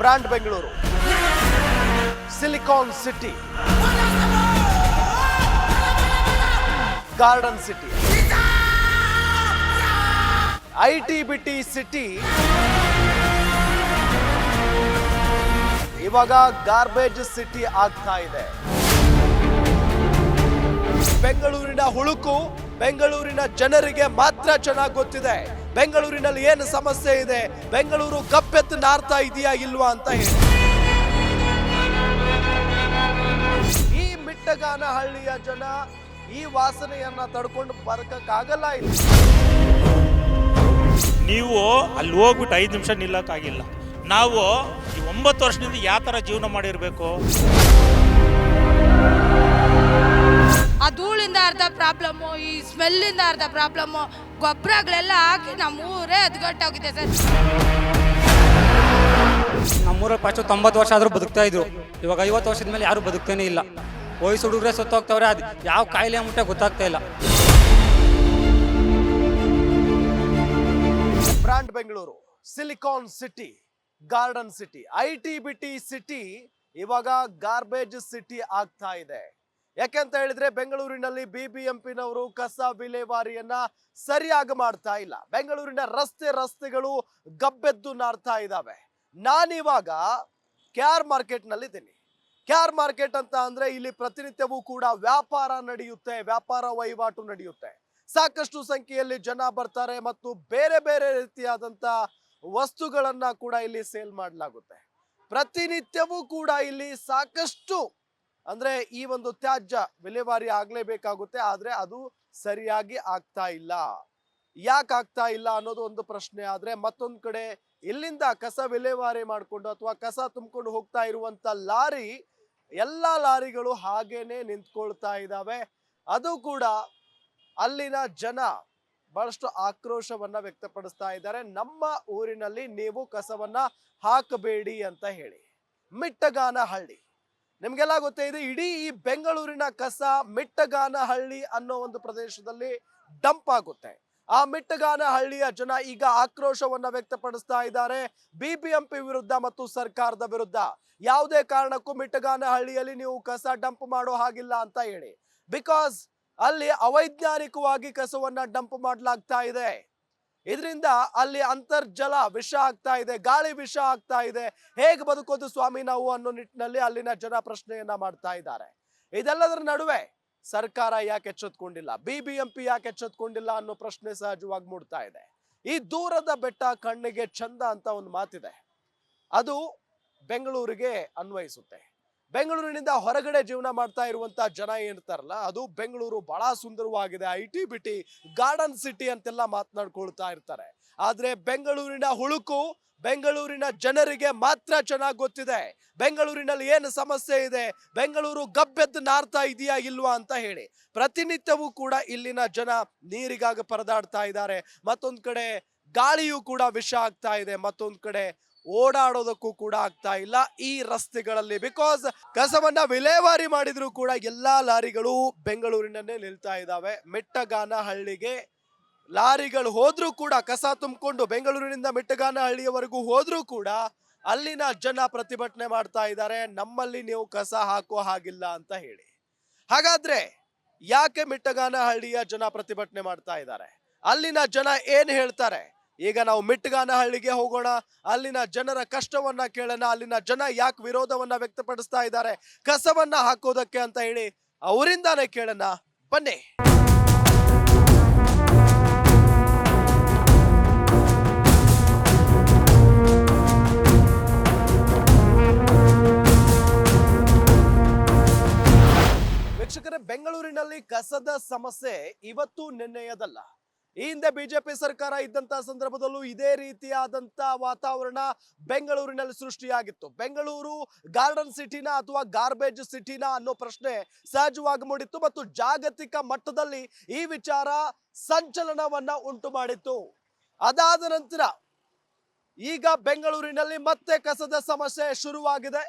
Brand Bengaluru, silicon city, garden city, IT-BT city, ಇವಾಗ garbage city ಆಗ್ತಾ ಇದೆ. ಬೆಂಗಳೂರಿನ ಹುಳುಕು ಬೆಂಗಳೂರಿನ ಜನರಿಗೆ ಮಾತ್ರ ಚೆನ್ನಾಗಿ ಗೊತ್ತಿದೆ. ಬೆಂಗಳೂರಿನಲ್ಲಿ ಏನು ಸಮಸ್ಯೆ ಇದೆ, ಬೆಂಗಳೂರು ಕಪ್ಪೆತ್ತು ನಾರ್ತಾ ಇದೆಯಾ ಇಲ್ವಾ ಅಂತ ಹೇಳಿ. ಈ ಮಿಟ್ಟಗಾನಹಳ್ಳಿಯ ಜನ ಈ ವಾಸನೆಯನ್ನ ತಡ್ಕೊಂಡು ಬದುಕಕ್ಕಾಗಲ್ಲ. ಇಲ್ಲಿ ನೀವು ಅಲ್ಲಿ ಹೋಗ್ಬಿಟ್ಟು 5 ನಿಮಿಷ ನಿಲ್ಲಕ್ಕಾಗಿಲ್ಲ. ನಾವು ಈ 9 ವರ್ಷದಿಂದ ಯಾವ ಥರ ಜೀವನ ಮಾಡಿರಬೇಕು. ಆ ಧೂಳಿಂದ ಅರ್ಧ ಪ್ರಾಬ್ಲಮ್ಮು, ಈ ಸ್ಮೆಲ್ಲಿಂದ ಅರ್ಧ ಪ್ರಾಬ್ಲಮ್ಮು, ಗೊಬ್ಬರಗಳೆಲ್ಲ ಹಾಕಿ ನಮ್ಮೂರೇ ಅದ್ಗಟ್ಟಾಗಿದೆ ಸರ್. ನಮ್ಮೂರಲ್ಲಿ ಫಸ್ಟ್ 90 ವರ್ಷ ಆದರೂ ಬದುಕ್ತಾ ಇದ್ರು. ಇವಾಗ 50 ವರ್ಷದ ಮೇಲೆ ಯಾರು ಬದುಕ್ತಾನೆ ಇಲ್ಲ. ವಯಸ್ಸು ಹುಡುಗರೆ ಸತ್ತೋಗ್ತವ್ರೆ. ಅದು ಯಾವ ಕಾಯಿಲೆ ಅಂಬಿಟ್ಟೆ ಗೊತ್ತಾಗ್ತಾ ಇಲ್ಲ. Brand Bengaluru, silicon city, garden city, IT-BT city ಇವಾಗ ಗಾರ್ಬೇಜ್ ಸಿಟಿ ಆಗ್ತಾ ಇದೆ. ಯಾಕೆಂತ ಹೇಳಿದ್ರೆ ಬೆಂಗಳೂರಿನಲ್ಲಿ ಬಿಬಿಎಂಪಿನವರು ಕಸ ವಿಲೇವಾರಿಯನ್ನ ಸರಿಯಾಗಿ ಮಾಡ್ತಾ ಇಲ್ಲ. ಬೆಂಗಳೂರಿನ ರಸ್ತೆಗಳು ಗಬ್ಬೆದ್ದು ನಾರ್ತಾ ಇದ್ದಾವೆ. ನಾನಿವಾಗ ಕ್ಯಾರ್ ಮಾರ್ಕೆಟ್ ನಲ್ಲಿ ಇದ್ದೀನಿ. ಕ್ಯಾರ್ ಮಾರ್ಕೆಟ್ ಅಂತ ಅಂದ್ರೆ ಇಲ್ಲಿ ಪ್ರತಿನಿತ್ಯವೂ ಕೂಡ ವ್ಯಾಪಾರ ನಡೆಯುತ್ತೆ, ವ್ಯಾಪಾರ ವಹಿವಾಟು ನಡೆಯುತ್ತೆ. ಸಾಕಷ್ಟು ಸಂಖ್ಯೆಯಲ್ಲಿ ಜನ ಬರ್ತಾರೆ ಮತ್ತು ಬೇರೆ ಬೇರೆ ರೀತಿಯಾದಂತ ವಸ್ತುಗಳನ್ನ ಕೂಡ ಇಲ್ಲಿ ಸೇಲ್ ಮಾಡಲಾಗುತ್ತೆ. ಪ್ರತಿನಿತ್ಯವೂ ಕೂಡ ಇಲ್ಲಿ ಸಾಕಷ್ಟು ಅಂದ್ರೆ ಈ ಒಂದು ತ್ಯಾಜ್ಯ ವಿಲೇವಾರಿ ಆಗ್ಲೇಬೇಕಾಗುತ್ತೆ. ಆದ್ರೆ ಅದು ಸರಿಯಾಗಿ ಆಗ್ತಾ ಇಲ್ಲ. ಯಾಕೆ ಆಗ್ತಾ ಇಲ್ಲ ಅನ್ನೋದು ಒಂದು ಪ್ರಶ್ನೆ. ಆದ್ರೆ ಮತ್ತೊಂದ್ ಕಡೆ ಇಲ್ಲಿಂದ ಕಸ ವಿಲೇವಾರಿ ಮಾಡಿಕೊಂಡು ಅಥವಾ ಕಸ ತುಂಬಿಕೊಂಡು ಹೋಗ್ತಾ ಇರುವಂತ ಲಾರಿ, ಎಲ್ಲಾ ಲಾರಿಗಳು ಹಾಗೇನೆ ನಿಂತ್ಕೊಳ್ತಾ ಇದ್ದಾವೆ. ಅದು ಕೂಡ ಅಲ್ಲಿನ ಜನ ಬಹಳಷ್ಟು ಆಕ್ರೋಶವನ್ನ ವ್ಯಕ್ತಪಡಿಸ್ತಾ ಇದ್ದಾರೆ. ನಮ್ಮ ಊರಿನಲ್ಲಿ ನೀವು ಕಸವನ್ನ ಹಾಕಬೇಡಿ ಅಂತ ಹೇಳಿ. ಮಿಟ್ಟಗಾನಹಳ್ಳಿ ನಿಮ್ಗೆಲ್ಲ ಗೊತ್ತೇ ಇದೆ. ಇಡೀ ಈ ಬೆಂಗಳೂರಿನ ಕಸ ಮಿಟ್ಟಗಾನಹಳ್ಳಿ ಅನ್ನೋ ಒಂದು ಪ್ರದೇಶದಲ್ಲಿ ಡಂಪ್ ಆಗುತ್ತೆ. ಆ ಮಿಟ್ಟಗಾನಹಳ್ಳಿಯ ಜನ ಈಗ ಆಕ್ರೋಶವನ್ನ ವ್ಯಕ್ತಪಡಿಸ್ತಾ ಇದ್ದಾರೆ ಬಿಬಿಎಂಪಿ ವಿರುದ್ಧ ಮತ್ತು ಸರ್ಕಾರದ ವಿರುದ್ಧ. ಯಾವುದೇ ಕಾರಣಕ್ಕೂ ಮಿಟ್ಟಗಾನಹಳ್ಳಿಯಲ್ಲಿ ನೀವು ಕಸ ಡಂಪ್ ಮಾಡೋ ಹಾಗಿಲ್ಲ ಅಂತ ಹೇಳಿ. ಬಿಕಾಸ್ ಅಲ್ಲಿ ಅವೈಜ್ಞಾನಿಕವಾಗಿ ಕಸವನ್ನ ಡಂಪ್ ಮಾಡಲಾಗ್ತಾ ಇದೆ. ಇದರಿಂದ ಅಲ್ಲಿ ಅಂತರ್ಜಲ ವಿಷ ಆಗ್ತಾ ಇದೆ, ಗಾಳಿ ವಿಷ ಆಗ್ತಾ ಇದೆ. ಹೇಗೆ ಬದುಕೋದು ಸ್ವಾಮಿ ನಾವು ಅನ್ನೋ ನಿಟ್ಟಿನಲ್ಲಿ ಅಲ್ಲಿನ ಜನ ಪ್ರಶ್ನೆಯನ್ನ ಮಾಡ್ತಾ ಇದ್ದಾರೆ. ಇದೆಲ್ಲದರ ನಡುವೆ ಸರ್ಕಾರ ಯಾಕೆ ಎಚ್ಚೆತ್ಕೊಂಡಿಲ್ಲ, ಬಿಬಿಎಂಪಿ ಯಾಕೆ ಎಚ್ಚೆತ್ಕೊಂಡಿಲ್ಲ ಅನ್ನೋ ಪ್ರಶ್ನೆ ಸಹಜವಾಗಿ ಮೂಡ್ತಾ ಇದೆ. ಈ ದೂರದ ಬೆಟ್ಟ ಕಣ್ಣಿಗೆ ಚಂದ ಅಂತ ಒಂದು ಮಾತಿದೆ. ಅದು ಬೆಂಗಳೂರಿಗೆ ಅನ್ವಯಿಸುತ್ತೆ. ಬೆಂಗಳೂರಿನಿಂದ ಹೊರಗಡೆ ಜೀವನ ಮಾಡ್ತಾ ಇರುವಂತ ಜನ ಏನಿರ್ತಾರಲ್ಲ, ಅದು ಬೆಂಗಳೂರು ಬಹಳ ಸುಂದರವಾಗಿದೆ, ಐಟಿ-ಬಿಟಿ ಗಾರ್ಡನ್ ಸಿಟಿ ಅಂತೆಲ್ಲ ಮಾತನಾಡ್ಕೊಳ್ತಾ ಇರ್ತಾರೆ. ಆದ್ರೆ ಬೆಂಗಳೂರಿನ ಹುಳುಕು ಬೆಂಗಳೂರಿನ ಜನರಿಗೆ ಮಾತ್ರ ಚೆನ್ನಾಗಿ ಗೊತ್ತಿದೆ. ಬೆಂಗಳೂರಿನಲ್ಲಿ ಏನು ಸಮಸ್ಯೆ ಇದೆ, ಬೆಂಗಳೂರು ಗಬ್ಬೆದ್ದು ನಾರ್ತಾ ಇದೆಯಾ ಇಲ್ವಾ ಅಂತ ಹೇಳಿ. ಪ್ರತಿನಿತ್ಯವೂ ಕೂಡ ಇಲ್ಲಿನ ಜನ ನೀರಿಗಾಗಿ ಪರದಾಡ್ತಾ ಇದ್ದಾರೆ. ಮತ್ತೊಂದ್ ಕಡೆ ಗಾಳಿಯೂ ಕೂಡ ವಿಷ ಆಗ್ತಾ ಇದೆ, ಮತ್ತೊಂದ್ ಕಡೆ ಓಡಾಡೋದಕ್ಕೂ ಕೂಡ ಆಗ್ತಾ ಇಲ್ಲ ಈ ರಸ್ತೆಗಳಲ್ಲಿ. ಬಿಕಾಸ್ ಕಸವನ್ನ ವಿಲೇವಾರಿ ಮಾಡಿದ್ರು ಕೂಡ ಎಲ್ಲಾ ಲಾರಿಗಳು ಬೆಂಗಳೂರಿನಲ್ಲೇ ನಿಲ್ತಾ ಇದ್ದಾವೆ. ಮಿಟ್ಟಗಾನಹಳ್ಳಿಗೆ ಲಾರಿಗಳು ಹೋದ್ರೂ ಕೂಡ, ಕಸ ತುಂಬಿಕೊಂಡು ಬೆಂಗಳೂರಿನಿಂದ ಮಿಟ್ಟಗಾನಹಳ್ಳಿಯವರೆಗೂ ಹೋದ್ರೂ ಕೂಡ ಅಲ್ಲಿನ ಜನ ಪ್ರತಿಭಟನೆ ಮಾಡ್ತಾ ಇದ್ದಾರೆ, ನಮ್ಮಲ್ಲಿ ನೀವು ಕಸ ಹಾಕೋ ಹಾಗಿಲ್ಲ ಅಂತ ಹೇಳಿ. ಹಾಗಾದ್ರೆ ಯಾಕೆ ಮಿಟ್ಟಗಾನಹಳ್ಳಿಯ ಜನ ಪ್ರತಿಭಟನೆ ಮಾಡ್ತಾ ಇದ್ದಾರೆ, ಅಲ್ಲಿನ ಜನ ಏನ್ ಹೇಳ್ತಾರೆ? ಈಗ ನಾವು ಮಿಟ್ಟಗಾನಹಳ್ಳಿಗೆ ಹೋಗೋಣ, ಅಲ್ಲಿನ ಜನರ ಕಷ್ಟವನ್ನ ಕೇಳೋಣ. ಅಲ್ಲಿನ ಜನ ಯಾಕೆ ವಿರೋಧವನ್ನ ವ್ಯಕ್ತಪಡಿಸ್ತಾ ಇದ್ದಾರೆ ಕಸವನ್ನ ಹಾಕೋದಕ್ಕೆ ಅಂತ ಹೇಳಿ ಅವರಿಂದಾನೇ ಕೇಳೋಣ, ಬನ್ನಿ. ವೀಕ್ಷಕರೇ, ಬೆಂಗಳೂರಿನಲ್ಲಿ ಕಸದ ಸಮಸ್ಯೆ ಇವತ್ತು ನಿನ್ನೆಯದಲ್ಲ. ಈ ಹಿಂದೆ ಬಿಜೆಪಿ ಸರ್ಕಾರ ಇದ್ದಂತ ಸಂದರ್ಭದಲ್ಲೂ ಇದೇ ರೀತಿಯಾದಂತ ವಾತಾವರಣ ಬೆಂಗಳೂರಿನಲ್ಲಿ ಸೃಷ್ಟಿಯಾಗಿತ್ತು. ಬೆಂಗಳೂರು ಗಾರ್ಡನ್ ಸಿಟಿನ ಅಥವಾ ಗಾರ್ಬೇಜ್ ಸಿಟಿನ ಅನ್ನೋ ಪ್ರಶ್ನೆ ಸಹಜವಾಗಿ ಮೂಡಿತ್ತು ಮತ್ತು ಜಾಗತಿಕ ಮಟ್ಟದಲ್ಲಿ ಈ ವಿಚಾರ ಸಂಚಲನವನ್ನ ಉಂಟು ಮಾಡಿತ್ತು. ಅದಾದ ನಂತರ ಈಗ ಬೆಂಗಳೂರಿನಲ್ಲಿ ಮತ್ತೆ ಕಸದ ಸಮಸ್ಯೆ ಶುರುವಾಗಿದೆ.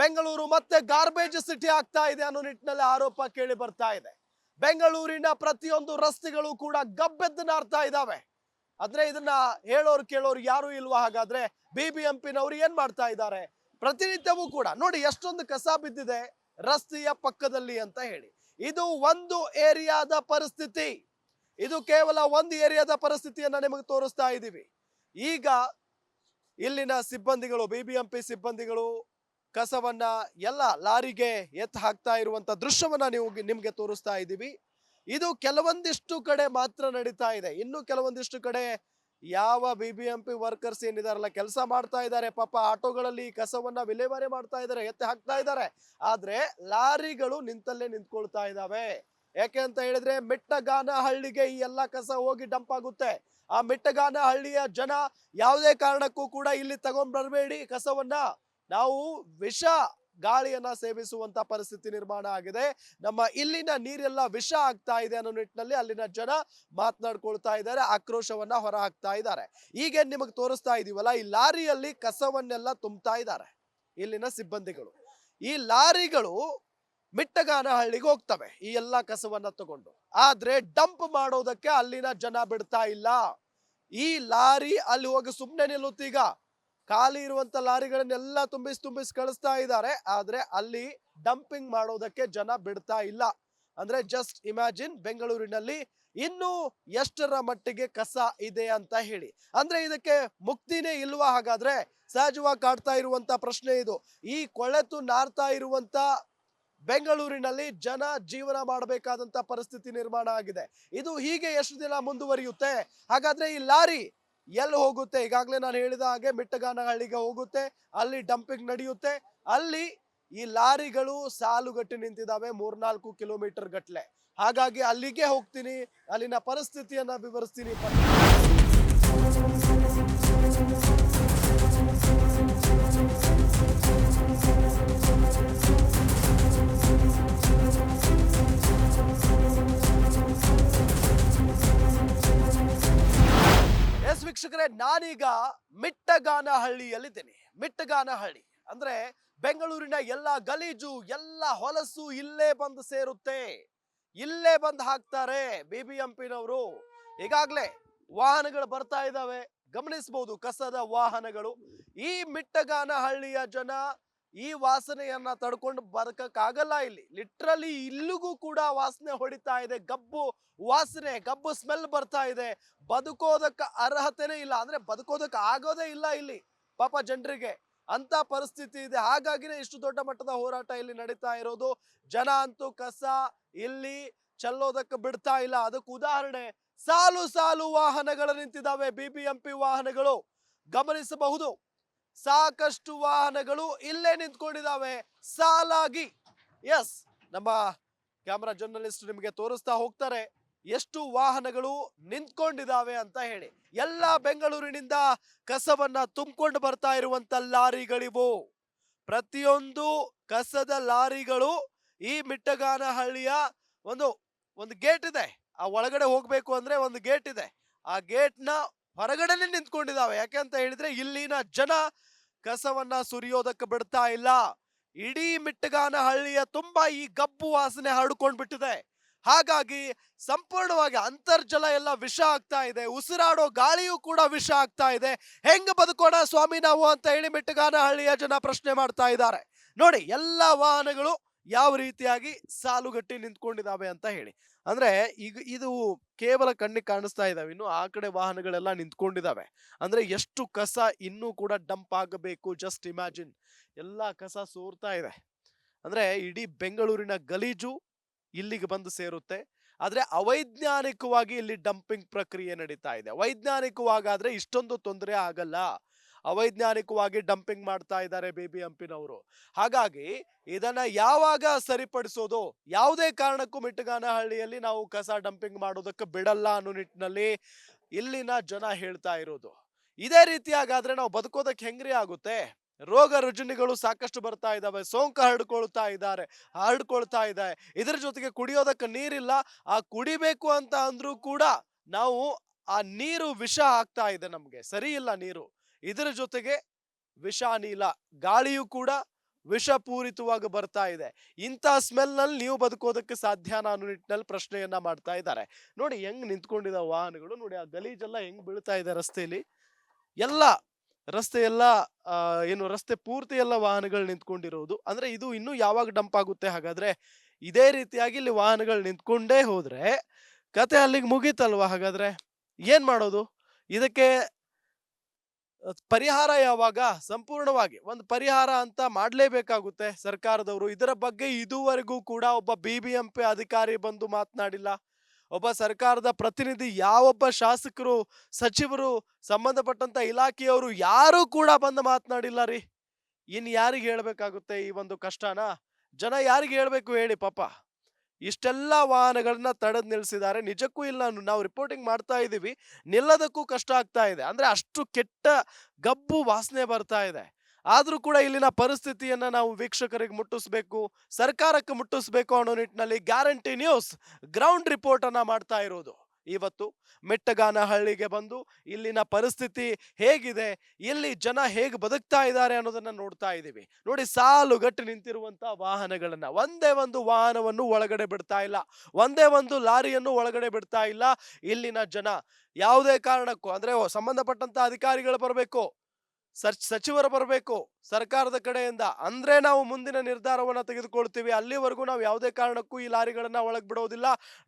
ಬೆಂಗಳೂರು ಮತ್ತೆ ಗಾರ್ಬೇಜ್ ಸಿಟಿ ಆಗ್ತಾ ಇದೆ ಅನ್ನೋ ನಿಟ್ಟಿನಲ್ಲಿ ಆರೋಪ ಕೇಳಿ ಬರ್ತಾ ಇದೆ. ಬೆಂಗಳೂರಿನ ಪ್ರತಿಯೊಂದು ರಸ್ತೆಗಳು ಕೂಡ ಗಬ್ಬೆದ್ದು ನಾರ್ತಾ ಇದ್ದಾವೆ. ಆದ್ರೆ ಇದನ್ನ ಹೇಳೋರು ಕೇಳೋರು ಯಾರು ಇಲ್ವಾ? ಹಾಗಾದ್ರೆ BBMP ನವರು ಏನ್ ಮಾಡ್ತಾ ಇದ್ದಾರೆ? ಪ್ರತಿನಿತ್ಯವೂ ಕೂಡ ನೋಡಿ ಎಷ್ಟೊಂದು ಕಸ ಬಿದ್ದಿದೆ ರಸ್ತೆಯ ಪಕ್ಕದಲ್ಲಿ ಅಂತ ಹೇಳಿ. ಇದು ಒಂದು ಏರಿಯಾದ ಪರಿಸ್ಥಿತಿ. ಇದು ಕೇವಲ ಒಂದು ಏರಿಯಾದ ಪರಿಸ್ಥಿತಿಯನ್ನ ನಿಮಗೆ ತೋರಿಸ್ತಾ ಇದ್ದೀವಿ. ಈಗ ಇಲ್ಲಿನ ಸಿಬ್ಬಂದಿಗಳು, BBMP ಸಿಬ್ಬಂದಿಗಳು ಕಸವನ್ನ ಎಲ್ಲ ಲಾರಿಗೆ ಎತ್ತು ಹಾಕ್ತಾ ಇರುವಂತ ದೃಶ್ಯವನ್ನ ನಿಮ್ಗೆ ತೋರಿಸ್ತಾ ಇದ್ದೀವಿ. ಇದು ಕೆಲವೊಂದಿಷ್ಟು ಕಡೆ ಮಾತ್ರ ನಡೀತಾ ಇದೆ. ಇನ್ನು ಕೆಲವೊಂದಿಷ್ಟು ಕಡೆ ಯಾವ BBMP ವರ್ಕರ್ಸ್ ಏನಿದಾರಲ್ಲ ಕೆಲಸ ಮಾಡ್ತಾ ಇದ್ದಾರೆ, ಪಾಪ ಆಟೋಗಳಲ್ಲಿ ಕಸವನ್ನ ವಿಲೇವಾರಿ ಮಾಡ್ತಾ ಇದ್ದಾರೆ, ಎತ್ತಿ ಹಾಕ್ತಾ ಇದ್ದಾರೆ. ಆದ್ರೆ ಲಾರಿಗಳು ನಿಂತಲ್ಲೇ ನಿಂತ್ಕೊಳ್ತಾ ಇದಾವೆ. ಯಾಕೆ ಅಂತ ಹೇಳಿದ್ರೆ ಮಿಟ್ಟಗಾನಹಳ್ಳಿಗೆ ಈ ಎಲ್ಲ ಕಸ ಹೋಗಿ ಡಂಪ್ ಆಗುತ್ತೆ. ಆ ಮಿಟ್ಟಗಾನಹಳ್ಳಿಯ ಜನ ಯಾವುದೇ ಕಾರಣಕ್ಕೂ ಕೂಡ ಇಲ್ಲಿ ತಗೊಂಡ್ ಬರಬೇಡಿ ಕಸವನ್ನ, ನಾವು ವಿಷ ಗಾಳಿಯನ್ನ ಸೇವಿಸುವಂತ ಪರಿಸ್ಥಿತಿ ನಿರ್ಮಾಣ ಆಗಿದೆ, ನಮ್ಮ ಇಲ್ಲಿನ ನೀರೆಲ್ಲ ವಿಷ ಆಗ್ತಾ ಇದೆ ಅನ್ನೋ ನಿಟ್ಟಿನಲ್ಲಿ ಅಲ್ಲಿನ ಜನ ಮಾತನಾಡ್ಕೊಳ್ತಾ ಇದ್ದಾರೆ, ಆಕ್ರೋಶವನ್ನ ಹೊರ ಹಾಕ್ತಾ ಇದ್ದಾರೆ. ಈಗ ನಿಮಗೆ ತೋರಿಸ್ತಾ ಇದೀವಲ್ಲ, ಈ ಲಾರಿಯಲ್ಲಿ ಕಸವನ್ನೆಲ್ಲ ತುಂಬ್ತಾ ಇದ್ದಾರೆ ಇಲ್ಲಿನ ಸಿಬ್ಬಂದಿಗಳು. ಈ ಲಾರಿಗಳು ಮಿಟ್ಟಗಾನಹಳ್ಳಿಗೆ ಹೋಗ್ತವೆ ಈ ಎಲ್ಲಾ ಕಸವನ್ನ ತಗೊಂಡು. ಆದ್ರೆ ಡಂಪ್ ಮಾಡೋದಕ್ಕೆ ಅಲ್ಲಿನ ಜನ ಬಿಡ್ತಾ ಇಲ್ಲ. ಈ ಲಾರಿ ಅಲ್ಲಿ ಹೋಗಿ ಸುಮ್ಮನೆ ನಿಲ್ಲುತ್ತೀಗ. ಖಾಲಿ ಇರುವಂತ ಲಾರಿಗಳನ್ನೆಲ್ಲ ತುಂಬಿಸಿ ಕಳಿಸ್ತಾ ಇದ್ದಾರೆ. ಆದ್ರೆ ಅಲ್ಲಿ ಡಂಪಿಂಗ್ ಮಾಡೋದಕ್ಕೆ ಜನ ಬಿಡ್ತಾ ಇಲ್ಲ. ಅಂದ್ರೆ ಜಸ್ಟ್ ಇಮ್ಯಾಜಿನ್, ಬೆಂಗಳೂರಿನಲ್ಲಿ ಇನ್ನು ಎಷ್ಟರ ಮಟ್ಟಿಗೆ ಕಸ ಇದೆ ಅಂತ ಹೇಳಿ. ಅಂದ್ರೆ ಇದಕ್ಕೆ ಮುಕ್ತಿನೇ ಇಲ್ವಾ? ಹಾಗಾದ್ರೆ ಸಹಜವಾಗಿ ಕಾಡ್ತಾ ಇರುವಂತ ಪ್ರಶ್ನೆ ಇದು. ಈ ಕೊಳೆತು ನಾರ್ತಾ ಇರುವಂತ ಬೆಂಗಳೂರಿನಲ್ಲಿ ಜನ ಜೀವನ ಮಾಡಬೇಕಾದಂತ ಪರಿಸ್ಥಿತಿ ನಿರ್ಮಾಣ ಆಗಿದೆ. ಇದು ಹೀಗೆ ಎಷ್ಟು ದಿನ ಮುಂದುವರಿಯುತ್ತೆ? ಹಾಗಾದ್ರೆ ಈ ಲಾರಿ ಎಲ್ಲಿ ಹೋಗುತ್ತೆ? ಈಗಾಗಲೇ ನಾನು ಹೇಳಿದ ಹಾಗೆ ಮಿಟ್ಟಗಾನಹಳ್ಳಿಗೆ ಹೋಗುತ್ತೆ, ಅಲ್ಲಿ ಡಂಪಿಂಗ್ ನಡೆಯುತ್ತೆ. ಅಲ್ಲಿ ಈ ಲಾರಿಗಳು ಸಾಲುಗಟ್ಟಿ ನಿಂತಿದ್ದಾವೆ 3-4 ಕಿಲೋಮೀಟರ್ ಗಟ್ಲೆ. ಹಾಗಾಗಿ ಅಲ್ಲಿಗೆ ಹೋಗ್ತೀನಿ, ಅಲ್ಲಿನ ಪರಿಸ್ಥಿತಿಯನ್ನ ವಿವರಿಸ್ತೀನಿ. ವೀಕ್ಷಕರೇ, ನಾನೀಗ ಮಿಟ್ಟಗಾನಹಳ್ಳಿಯಲ್ಲಿದ್ದೀನಿ. ಮಿಟ್ಟಗಾನಹಳ್ಳಿ ಅಂದ್ರೆ ಬೆಂಗಳೂರಿನ ಎಲ್ಲ ಗಲೀಜು, ಎಲ್ಲ ಹೊಲಸು ಇಲ್ಲೇ ಬಂದು ಸೇರುತ್ತೆ, ಇಲ್ಲೇ ಬಂದು ಹಾಕ್ತಾರೆ BBMP-ನವರು. ಈಗಾಗ್ಲೇ ವಾಹನಗಳು ಬರ್ತಾ ಇದಾವೆ, ಗಮನಿಸಬಹುದು ಕಸದ ವಾಹನಗಳು. ಈ ಮಿಟ್ಟಗಾನಹಳ್ಳಿಯ ಜನ ಈ ವಾಸನೆಯನ್ನ ತಡ್ಕೊಂಡು ಬದುಕಕ್ಕಾಗಲ್ಲ. ಇಲ್ಲಿ ಲಿಟ್ರಲಿ ಇಲ್ಲಿಗೂ ಕೂಡ ವಾಸನೆ ಹೊಡಿತಾ ಇದೆ, ಗಬ್ಬು ವಾಸನೆ, ಗಬ್ಬು ಸ್ಮೆಲ್ ಬರ್ತಾ ಇದೆ. ಬದುಕೋದಕ್ಕೆ ಅರ್ಹತೆನೇ ಇಲ್ಲ, ಅಂದ್ರೆ ಬದುಕೋದಕ್ಕೆ ಆಗೋದೇ ಇಲ್ಲ ಇಲ್ಲಿ ಪಾಪ ಜನರಿಗೆ. ಅಂತ ಪರಿಸ್ಥಿತಿ ಇದೆ. ಹಾಗಾಗಿನೇ ಇಷ್ಟು ದೊಡ್ಡ ಮಟ್ಟದ ಹೋರಾಟ ಇಲ್ಲಿ ನಡೀತಾ ಇರೋದು. ಜನ ಅಂತೂ ಕಸ ಇಲ್ಲಿ ಚೆಲ್ಲೋದಕ್ಕೆ ಬಿಡ್ತಾ ಇಲ್ಲ. ಅದಕ್ಕೆ ಉದಾಹರಣೆ ಸಾಲು ಸಾಲು ವಾಹನಗಳು ನಿಂತಿದ್ದಾವೆ, BBMP ವಾಹನಗಳು ಗಮನಿಸಬಹುದು. ಸಾಕಷ್ಟು ವಾಹನಗಳು ಇಲ್ಲೇ ನಿಂತ್ಕೊಂಡಿದ್ದಾವೆ ಸಾಲಾಗಿ. ಎಸ್, ನಮ್ಮ ಕ್ಯಾಮರಾ ಜರ್ನಲಿಸ್ಟ್ ನಿಮಗೆ ತೋರಿಸ್ತಾ ಹೋಗ್ತಾರೆ ಎಷ್ಟು ವಾಹನಗಳು ನಿಂತ್ಕೊಂಡಿದ್ದಾವೆ ಅಂತ ಹೇಳಿ. ಎಲ್ಲ ಬೆಂಗಳೂರಿನಿಂದ ಕಸವನ್ನ ತುಂಬಿಕೊಂಡು ಬರ್ತಾ ಇರುವಂತ ಲಾರಿಗಳಿವು. ಪ್ರತಿಯೊಂದು ಕಸದ ಲಾರಿಗಳು ಈ ಮಿಟ್ಟಗಾನಹಳ್ಳಿಯ ಒಂದು ಗೇಟ್ ಇದೆ, ಆ ಒಳಗಡೆ ಹೋಗ್ಬೇಕು ಅಂದ್ರೆ ಒಂದು ಗೇಟ್ ಇದೆ, ಆ ಗೇಟ್ನ ಹೊರಗಡೆನೆ ನಿಂತ್ಕೊಂಡಿದ್ದಾವೆ. ಯಾಕೆ ಅಂತ ಹೇಳಿದ್ರೆ ಇಲ್ಲಿನ ಜನ ಕಸವನ್ನ ಸುರಿಯೋದಕ್ಕೆ ಬಿಡ್ತಾ ಇಲ್ಲ. ಇಡೀ ಮಿಟ್ಟಗಾನಹಳ್ಳಿಯ ತುಂಬಾ ಈ ಗಬ್ಬು ವಾಸನೆ ಹರಡ್ಕೊಂಡ್ ಬಿಟ್ಟಿದೆ. ಹಾಗಾಗಿ ಸಂಪೂರ್ಣವಾಗಿ ಅಂತರ್ಜಲ ಎಲ್ಲ ವಿಷ ಆಗ್ತಾ ಇದೆ, ಉಸಿರಾಡೋ ಗಾಳಿಯೂ ಕೂಡ ವಿಷ ಆಗ್ತಾ ಇದೆ. ಹೆಂಗ ಬದುಕೋಣ ಸ್ವಾಮಿ ನಾವು ಅಂತ ಹೇಳಿ ಮಿಟ್ಟಗಾನಹಳ್ಳಿಯ ಜನ ಪ್ರಶ್ನೆ ಮಾಡ್ತಾ ಇದ್ದಾರೆ. ನೋಡಿ ಎಲ್ಲ ವಾಹನಗಳು ಯಾವ ರೀತಿಯಾಗಿ ಸಾಲುಗಟ್ಟಿ ನಿಂತ್ಕೊಂಡಿದ್ದಾವೆ ಅಂತ ಹೇಳಿ. ಅಂದ್ರೆ ಈಗ ಇದು ಕೇವಲ ಕಣ್ಣಿಗೆ ಕಾಣಿಸ್ತಾ ಇದಾವೆ, ಇನ್ನು ಆ ಕಡೆ ವಾಹನಗಳೆಲ್ಲ ನಿಂತ್ಕೊಂಡಿದ್ದಾವೆ. ಅಂದ್ರೆ ಎಷ್ಟು ಕಸ ಇನ್ನೂ ಕೂಡ ಡಂಪ್ ಆಗಬೇಕು. ಜಸ್ಟ್ ಇಮ್ಯಾಜಿನ್, ಎಲ್ಲ ಕಸ ಸೋರ್ತಾ ಇದೆ. ಅಂದ್ರೆ ಇಡೀ ಬೆಂಗಳೂರಿನ ಗಲೀಜು ಇಲ್ಲಿಗೆ ಬಂದು ಸೇರುತ್ತೆ. ಆದ್ರೆ ಅವೈಜ್ಞಾನಿಕವಾಗಿ ಇಲ್ಲಿ ಡಂಪಿಂಗ್ ಪ್ರಕ್ರಿಯೆ ನಡೀತಾ ಇದೆ. ವೈಜ್ಞಾನಿಕವಾಗಾದ್ರೆ ಇಷ್ಟೊಂದು ತೊಂದರೆ ಆಗಲ್ಲ. ಅವೈಜ್ಞಾನಿಕವಾಗಿ ಡಂಪಿಂಗ್ ಮಾಡ್ತಾ ಇದ್ದಾರೆ BBMP-ನವರು. ಹಾಗಾಗಿ ಇದನ್ನ ಯಾವಾಗ ಸರಿಪಡಿಸೋದು? ಯಾವುದೇ ಕಾರಣಕ್ಕೂ ಮಿಟ್ಟಗಾನಹಳ್ಳಿಯಲ್ಲಿ ನಾವು ಕಸ ಡಂಪಿಂಗ್ ಮಾಡೋದಕ್ಕೆ ಬಿಡಲ್ಲ ಅನ್ನೋ ನಿಟ್ಟಿನಲ್ಲಿ ಇಲ್ಲಿನ ಜನ ಹೇಳ್ತಾ ಇರೋದು. ಇದೇ ರೀತಿಯಾಗಾದ್ರೆ ನಾವು ಬದುಕೋದಕ್ಕೆ ಹೆಂಗ್ರಿ ಆಗುತ್ತೆ? ರೋಗ ರುಜಿನಗಳು ಸಾಕಷ್ಟು ಬರ್ತಾ ಇದಾವೆ, ಸೋಂಕು ಹರಡ್ಕೊಳ್ತಾ ಇದೆ. ಇದ್ರ ಜೊತೆಗೆ ಕುಡಿಯೋದಕ್ಕೆ ನೀರಿಲ್ಲ. ಆ ಕುಡಿಬೇಕು ಅಂತ ಅಂದ್ರೂ ಕೂಡ ನಾವು ಆ ನೀರು ವಿಷ ಆಗ್ತಾ ಇದೆ, ನಮ್ಗೆ ಸರಿ ಇಲ್ಲ ನೀರು. ಇದರ ಜೊತೆಗೆ ವಿಷ ಅನಿಲ ಗಾಳಿಯೂ ಕೂಡ ವಿಷಪೂರಿತವಾಗಿ ಬರ್ತಾ ಇದೆ. ಇಂಥ ಸ್ಮೆಲ್ನಲ್ಲಿ ನೀವು ಬದುಕೋದಕ್ಕೆ ಸಾಧ್ಯನಾ ಅನ್ನೋ ನಿಟ್ಟಿನಲ್ಲಿ ಪ್ರಶ್ನೆಯನ್ನ ಮಾಡ್ತಾ ಇದ್ದಾರೆ. ನೋಡಿ ಹೆಂಗ್ ನಿಂತ್ಕೊಂಡಿದ್ದಾವೆ ವಾಹನಗಳು, ನೋಡಿ ಆ ಗಲೀಜೆಲ್ಲ ಹೆಂಗ್ ಬೀಳ್ತಾ ಇದೆ ರಸ್ತೆಯಲ್ಲಿ. ಎಲ್ಲ ರಸ್ತೆ ಎಲ್ಲ ಏನು ರಸ್ತೆ ಪೂರ್ತಿ ಎಲ್ಲ ವಾಹನಗಳು ನಿಂತ್ಕೊಂಡಿರೋದು. ಅಂದ್ರೆ ಇದು ಇನ್ನೂ ಯಾವಾಗ ಡಂಪ್ ಆಗುತ್ತೆ? ಹಾಗಾದ್ರೆ ಇದೇ ರೀತಿಯಾಗಿ ಇಲ್ಲಿ ವಾಹನಗಳು ನಿಂತ್ಕೊಂಡೇ ಹೋದ್ರೆ ಕತೆ ಅಲ್ಲಿಗೆ ಮುಗೀತಲ್ವಾ? ಹಾಗಾದ್ರೆ ಏನ್ ಮಾಡೋದು? ಇದಕ್ಕೆ ಪರಿಹಾರ ಯಾವಾಗ? ಸಂಪೂರ್ಣವಾಗಿ ಒಂದು ಪರಿಹಾರ ಅಂತ ಮಾಡ್ಲೇಬೇಕಾಗುತ್ತೆ ಸರ್ಕಾರದವರು. ಇದರ ಬಗ್ಗೆ ಇದುವರೆಗೂ ಕೂಡ ಒಬ್ಬ BBMP ಅಧಿಕಾರಿ ಬಂದು ಮಾತನಾಡಿಲ್ಲ. ಒಬ್ಬ ಸರ್ಕಾರದ ಪ್ರತಿನಿಧಿ, ಯಾವೊಬ್ಬ ಶಾಸಕರು, ಸಚಿವರು, ಸಂಬಂಧಪಟ್ಟಂತ ಇಲಾಖೆಯವರು ಯಾರು ಕೂಡ ಬಂದು ಮಾತನಾಡಿಲ್ಲ ರೀ. ಇನ್ ಯಾರಿಗೆ ಹೇಳ್ಬೇಕಾಗುತ್ತೆ ಈ ಒಂದು ಕಷ್ಟನ? ಜನ ಯಾರಿಗೆ ಹೇಳ್ಬೇಕು ಹೇಳಿ ಪಾಪ? ಇಷ್ಟೆಲ್ಲ ವಾಹನಗಳನ್ನ ತಡೆದು ನಿಲ್ಸಿದ್ದಾರೆ. ನಿಜಕ್ಕೂ ಇಲ್ಲ, ನಾವು ರಿಪೋರ್ಟಿಂಗ್ ಮಾಡ್ತಾ ಇದೀವಿ, ನಿಲ್ಲದಕ್ಕೂ ಕಷ್ಟ ಆಗ್ತಾ ಇದೆ. ಅಂದ್ರೆ ಅಷ್ಟು ಕೆಟ್ಟ ಗಬ್ಬು ವಾಸನೆ ಬರ್ತಾ ಇದೆ. ಆದ್ರೂ ಕೂಡ ಇಲ್ಲಿನ ಪರಿಸ್ಥಿತಿಯನ್ನ ನಾವು ವೀಕ್ಷಕರಿಗೆ ಮುಟ್ಟಿಸ್ಬೇಕು, ಸರ್ಕಾರಕ್ಕೆ ಮುಟ್ಟಿಸ್ಬೇಕು ಅನ್ನೋ ನಿಟ್ಟಿನಲ್ಲಿ ಗ್ಯಾರಂಟಿ ನ್ಯೂಸ್ ಗ್ರೌಂಡ್ ರಿಪೋರ್ಟ್ ಅನ್ನ ಮಾಡ್ತಾ ಇರೋದು. ಇವತ್ತು ಮಿಟ್ಟಗಾನಹಳ್ಳಿಗೆ ಬಂದು ಇಲ್ಲಿನ ಪರಿಸ್ಥಿತಿ ಹೇಗಿದೆ, ಇಲ್ಲಿ ಜನ ಹೇಗೆ ಬದುಕ್ತಾ ಇದ್ದಾರೆ ಅನ್ನೋದನ್ನ ನೋಡ್ತಾ ಇದ್ದೀವಿ. ನೋಡಿ, ಸಾಲುಗಟ್ಟಿ ನಿಂತಿರುವಂತ ವಾಹನಗಳನ್ನ, ಒಂದೇ ಒಂದು ವಾಹನವನ್ನು ಒಳಗಡೆ ಬಿಡ್ತಾ ಇಲ್ಲ, ಒಂದೇ ಒಂದು ಲಾರಿಯನ್ನು ಒಳಗಡೆ ಬಿಡ್ತಾ ಇಲ್ಲ. ಇಲ್ಲಿನ ಜನ ಯಾವುದೇ ಕಾರಣಕ್ಕೂ, ಅಂದ್ರೆ ಸಂಬಂಧಪಟ್ಟಂತ ಅಧಿಕಾರಿಗಳು ಬರಬೇಕು, ಸಚಿವರು ಬರಬೇಕು ಸರ್ಕಾರದ ಕಡೆಯಿಂದ, ಅಂದ್ರೆ ನಾವು ಮುಂದಿನ ನಿರ್ಧಾರವನ್ನ ತೆಗೆದುಕೊಳ್ತೀವಿ. ಅಲ್ಲಿವರೆಗೂ ನಾವು ಯಾವುದೇ ಕಾರಣಕ್ಕೂ ಈ ಲಾರಿಗಳನ್ನ ಒಳಗ್ ಬಿಡೋದಿಲ್ಲ,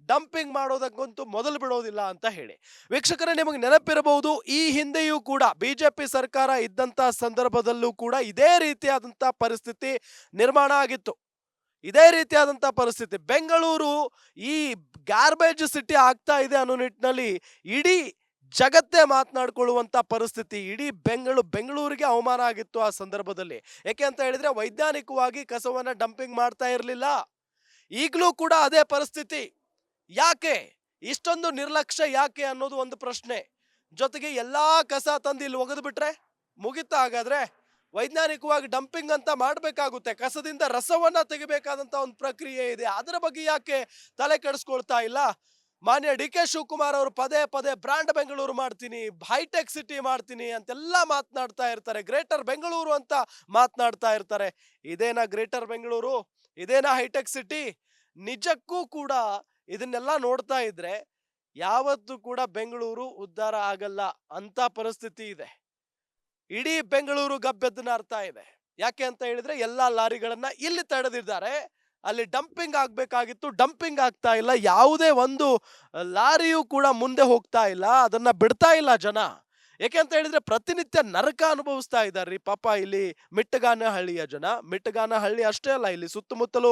ಡಂಪಿಂಗ್ ಮಾಡೋದಕ್ಕಂತೂ ಮೊದಲು ಬಿಡೋದಿಲ್ಲ ಅಂತ ಹೇಳಿ. ವೀಕ್ಷಕರೇ, ನಿಮಗೆ ನೆನಪಿರಬಹುದು, ಈ ಹಿಂದೆಯೂ ಕೂಡ ಬಿಜೆಪಿ ಸರ್ಕಾರ ಇದ್ದಂತ ಸಂದರ್ಭದಲ್ಲೂ ಕೂಡ ಇದೇ ರೀತಿಯಾದಂತ ಪರಿಸ್ಥಿತಿ ನಿರ್ಮಾಣ ಆಗಿತ್ತು. ಇದೇ ರೀತಿಯಾದಂತ ಪರಿಸ್ಥಿತಿ ಬೆಂಗಳೂರು ಈ ಗಾರ್ಬೇಜ್ ಸಿಟಿ ಆಗ್ತಾ ಇದೆ ಅನ್ನೋ ನಿಟ್ಟಿನಲ್ಲಿ ಇಡೀ ಜಗತ್ತೇ ಮಾತನಾಡ್ಕೊಳ್ಳುವಂತ ಪರಿಸ್ಥಿತಿ. ಇಡೀ ಬೆಂಗಳೂರಿಗೆ ಅವಮಾನ ಆಗಿತ್ತು ಆ ಸಂದರ್ಭದಲ್ಲಿ. ಯಾಕೆ ಅಂತ ಹೇಳಿದ್ರೆ ವೈಜ್ಞಾನಿಕವಾಗಿ ಕಸವನ್ನ ಡಂಪಿಂಗ್ ಮಾಡ್ತಾ ಇರಲಿಲ್ಲ. ಈಗಲೂ ಕೂಡ ಅದೇ ಪರಿಸ್ಥಿತಿ. ಯಾಕೆ ಇಷ್ಟೊಂದು ನಿರ್ಲಕ್ಷ್ಯ ಯಾಕೆ ಅನ್ನೋದು ಒಂದು ಪ್ರಶ್ನೆ. ಜೊತೆಗೆ ಎಲ್ಲಾ ಕಸ ತಂದು ಇಲ್ಲಿ ಒಗೆದು ಬಿಟ್ರೆ ಮುಗಿತಾ? ಹಾಗಾದ್ರೆ ವೈಜ್ಞಾನಿಕವಾಗಿ ಡಂಪಿಂಗ್ ಅಂತ ಮಾಡಬೇಕಾಗುತ್ತೆ. ಕಸದಿಂದ ರಸವನ್ನ ತೆಗಿಬೇಕಾದಂತ ಒಂದು ಪ್ರಕ್ರಿಯೆ ಇದೆ. ಅದರ ಬಗ್ಗೆ ಯಾಕೆ ತಲೆ ಕೆಡಿಸ್ಕೊಳ್ತಾ ಇಲ್ಲ? ಮಾನ್ಯ DK ಶಿವಕುಮಾರ್ ಅವರು ಪದೇ ಪದೇ ಬ್ರಾಂಡ್ ಬೆಂಗಳೂರು ಮಾಡ್ತೀನಿ, ಹೈಟೆಕ್ ಸಿಟಿ ಮಾಡ್ತೀನಿ ಅಂತೆಲ್ಲ ಮಾತನಾಡ್ತಾ ಇರ್ತಾರೆ. ಗ್ರೇಟರ್ ಬೆಂಗಳೂರು ಅಂತ ಮಾತನಾಡ್ತಾ ಇರ್ತಾರೆ. ಇದೇನಾ ಗ್ರೇಟರ್ ಬೆಂಗಳೂರು? ಇದೇನಾ ಹೈಟೆಕ್ ಸಿಟಿ? ನಿಜಕ್ಕೂ ಕೂಡ ಇದನ್ನೆಲ್ಲ ನೋಡ್ತಾ ಇದ್ರೆ ಯಾವತ್ತೂ ಕೂಡ ಬೆಂಗಳೂರು ಉದ್ಧಾರ ಆಗಲ್ಲ ಅಂತ ಪರಿಸ್ಥಿತಿ ಇದೆ. ಇಡೀ ಬೆಂಗಳೂರು ಗಬ್ಬೆದ್ದು ನಾರ್ತಾ ಇದೆ. ಯಾಕೆ ಅಂತ ಹೇಳಿದ್ರೆ ಎಲ್ಲಾ ಲಾರಿಗಳನ್ನ ಇಲ್ಲಿ ತಡೆದಿದ್ದಾರೆ. ಅಲ್ಲಿ ಡಂಪಿಂಗ್ ಆಗ್ಬೇಕಾಗಿತ್ತು, ಡಂಪಿಂಗ್ ಆಗ್ತಾ ಇಲ್ಲ. ಯಾವುದೇ ಒಂದು ಲಾರಿಯೂ ಕೂಡ ಮುಂದೆ ಹೋಗ್ತಾ ಇಲ್ಲ, ಅದನ್ನ ಬಿಡ್ತಾ ಇಲ್ಲ ಜನ. ಯಾಕೆ ಅಂತ ಹೇಳಿದ್ರೆ ಪ್ರತಿನಿತ್ಯ ನರಕ ಅನುಭವಿಸ್ತಾ ಇದ್ದಾರೆ ಪಾಪ ಇಲ್ಲಿ ಮಿಟ್ಟಗಾನಹಳ್ಳಿಯ ಜನ. ಮಿಟ್ಟಗಾನಹಳ್ಳಿ ಅಷ್ಟೇ ಅಲ್ಲ, ಇಲ್ಲಿ ಸುತ್ತಮುತ್ತಲು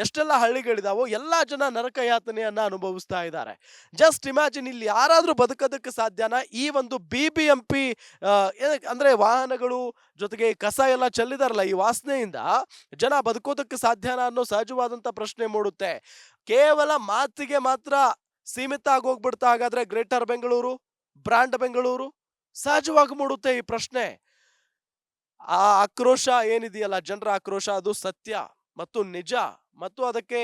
ಎಷ್ಟೆಲ್ಲ ಹಳ್ಳಿಗಳಿದಾವೋ ಎಲ್ಲಾ ಜನ ನರಕ ಯಾತನೆಯನ್ನ ಅನುಭವಿಸ್ತಾ ಇದ್ದಾರೆ. ಜಸ್ಟ್ ಇಮ್ಯಾಜಿನ್, ಇಲ್ಲಿ ಯಾರಾದ್ರೂ ಬದುಕೋದಕ್ಕೆ ಸಾಧ್ಯನಾ? ಈ ಒಂದು BBMP ಅಂದ್ರೆ ವಾಹನಗಳು ಜೊತೆಗೆ ಕಸ ಎಲ್ಲ ಚೆಲ್ಲಿದಾರಲ್ಲ, ಈ ವಾಸನೆಯಿಂದ ಜನ ಬದುಕೋದಕ್ಕೆ ಸಾಧ್ಯನಾ ಅನ್ನೋ ಸಹಜವಾದಂತ ಪ್ರಶ್ನೆ ಮೂಡುತ್ತೆ. ಕೇವಲ ಮಾತಿಗೆ ಮಾತ್ರ ಸೀಮಿತ ಆಗೋಗ್ಬಿಡ್ತಾ ಹಾಗಾದ್ರೆ ಗ್ರೇಟರ್ ಬೆಂಗಳೂರು, ಬ್ರಾಂಡ್ ಬೆಂಗಳೂರು? ಸಹಜವಾಗಿ ಮೂಡುತ್ತೆ ಈ ಪ್ರಶ್ನೆ. ಆ ಆಕ್ರೋಶ ಏನಿದೆಯಲ್ಲ, ಜನರ ಆಕ್ರೋಶ, ಅದು ಸತ್ಯ ಮತ್ತು ನಿಜ, ಮತ್ತು ಅದಕ್ಕೆ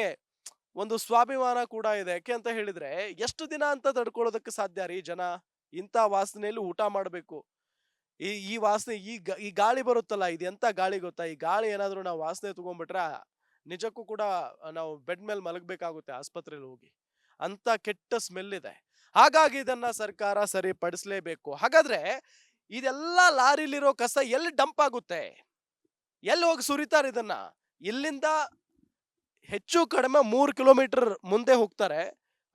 ಒಂದು ಸ್ವಾಭಿಮಾನ ಕೂಡ ಇದೆ. ಯಾಕೆ ಅಂತ ಹೇಳಿದ್ರೆ ಎಷ್ಟು ದಿನ ಅಂತ ತಡ್ಕೊಳ್ಳೋದಕ್ಕೆ ಸಾಧ್ಯ ರೀ ಜನ? ಇಂಥ ವಾಸನೆಯಲ್ಲಿ ಊಟ ಮಾಡಬೇಕು. ಈ ವಾಸನೆ, ಈ ಗಾಳಿ ಬರುತ್ತಲ್ಲ, ಇದು ಎಂತ ಗಾಳಿ ಗೊತ್ತಾ? ಈ ಗಾಳಿ ಏನಾದ್ರೂ ನಾವು ವಾಸನೆ ತಗೊಂಡ್ಬಿಟ್ರೆ ನಿಜಕ್ಕೂ ಕೂಡ ನಾವು ಬೆಡ್ ಮೇಲೆ ಮಲಗಬೇಕಾಗುತ್ತೆ ಆಸ್ಪತ್ರೆಯಲ್ಲಿ ಹೋಗಿ. ಅಂತ ಕೆಟ್ಟ ಸ್ಮೆಲ್ ಇದೆ. ಹಾಗಾಗಿ ಇದನ್ನ ಸರ್ಕಾರ ಸರಿಪಡಿಸಲೇಬೇಕು. ಹಾಗಾದ್ರೆ ಇದೆಲ್ಲ ಲಾರಿಲಿರೋ ಕಸ ಎಲ್ಲಿ ಡಂಪ್ ಆಗುತ್ತೆ? ಎಲ್ಲಿ ಹೋಗಿ ಸುರಿತಾರೆ ಇದನ್ನ? ಇಲ್ಲಿಂದ ಹೆಚ್ಚು ಕಡಿಮೆ 3 ಕಿಲೋಮೀಟರ್ ಮುಂದೆ ಹೋಗ್ತಾರೆ,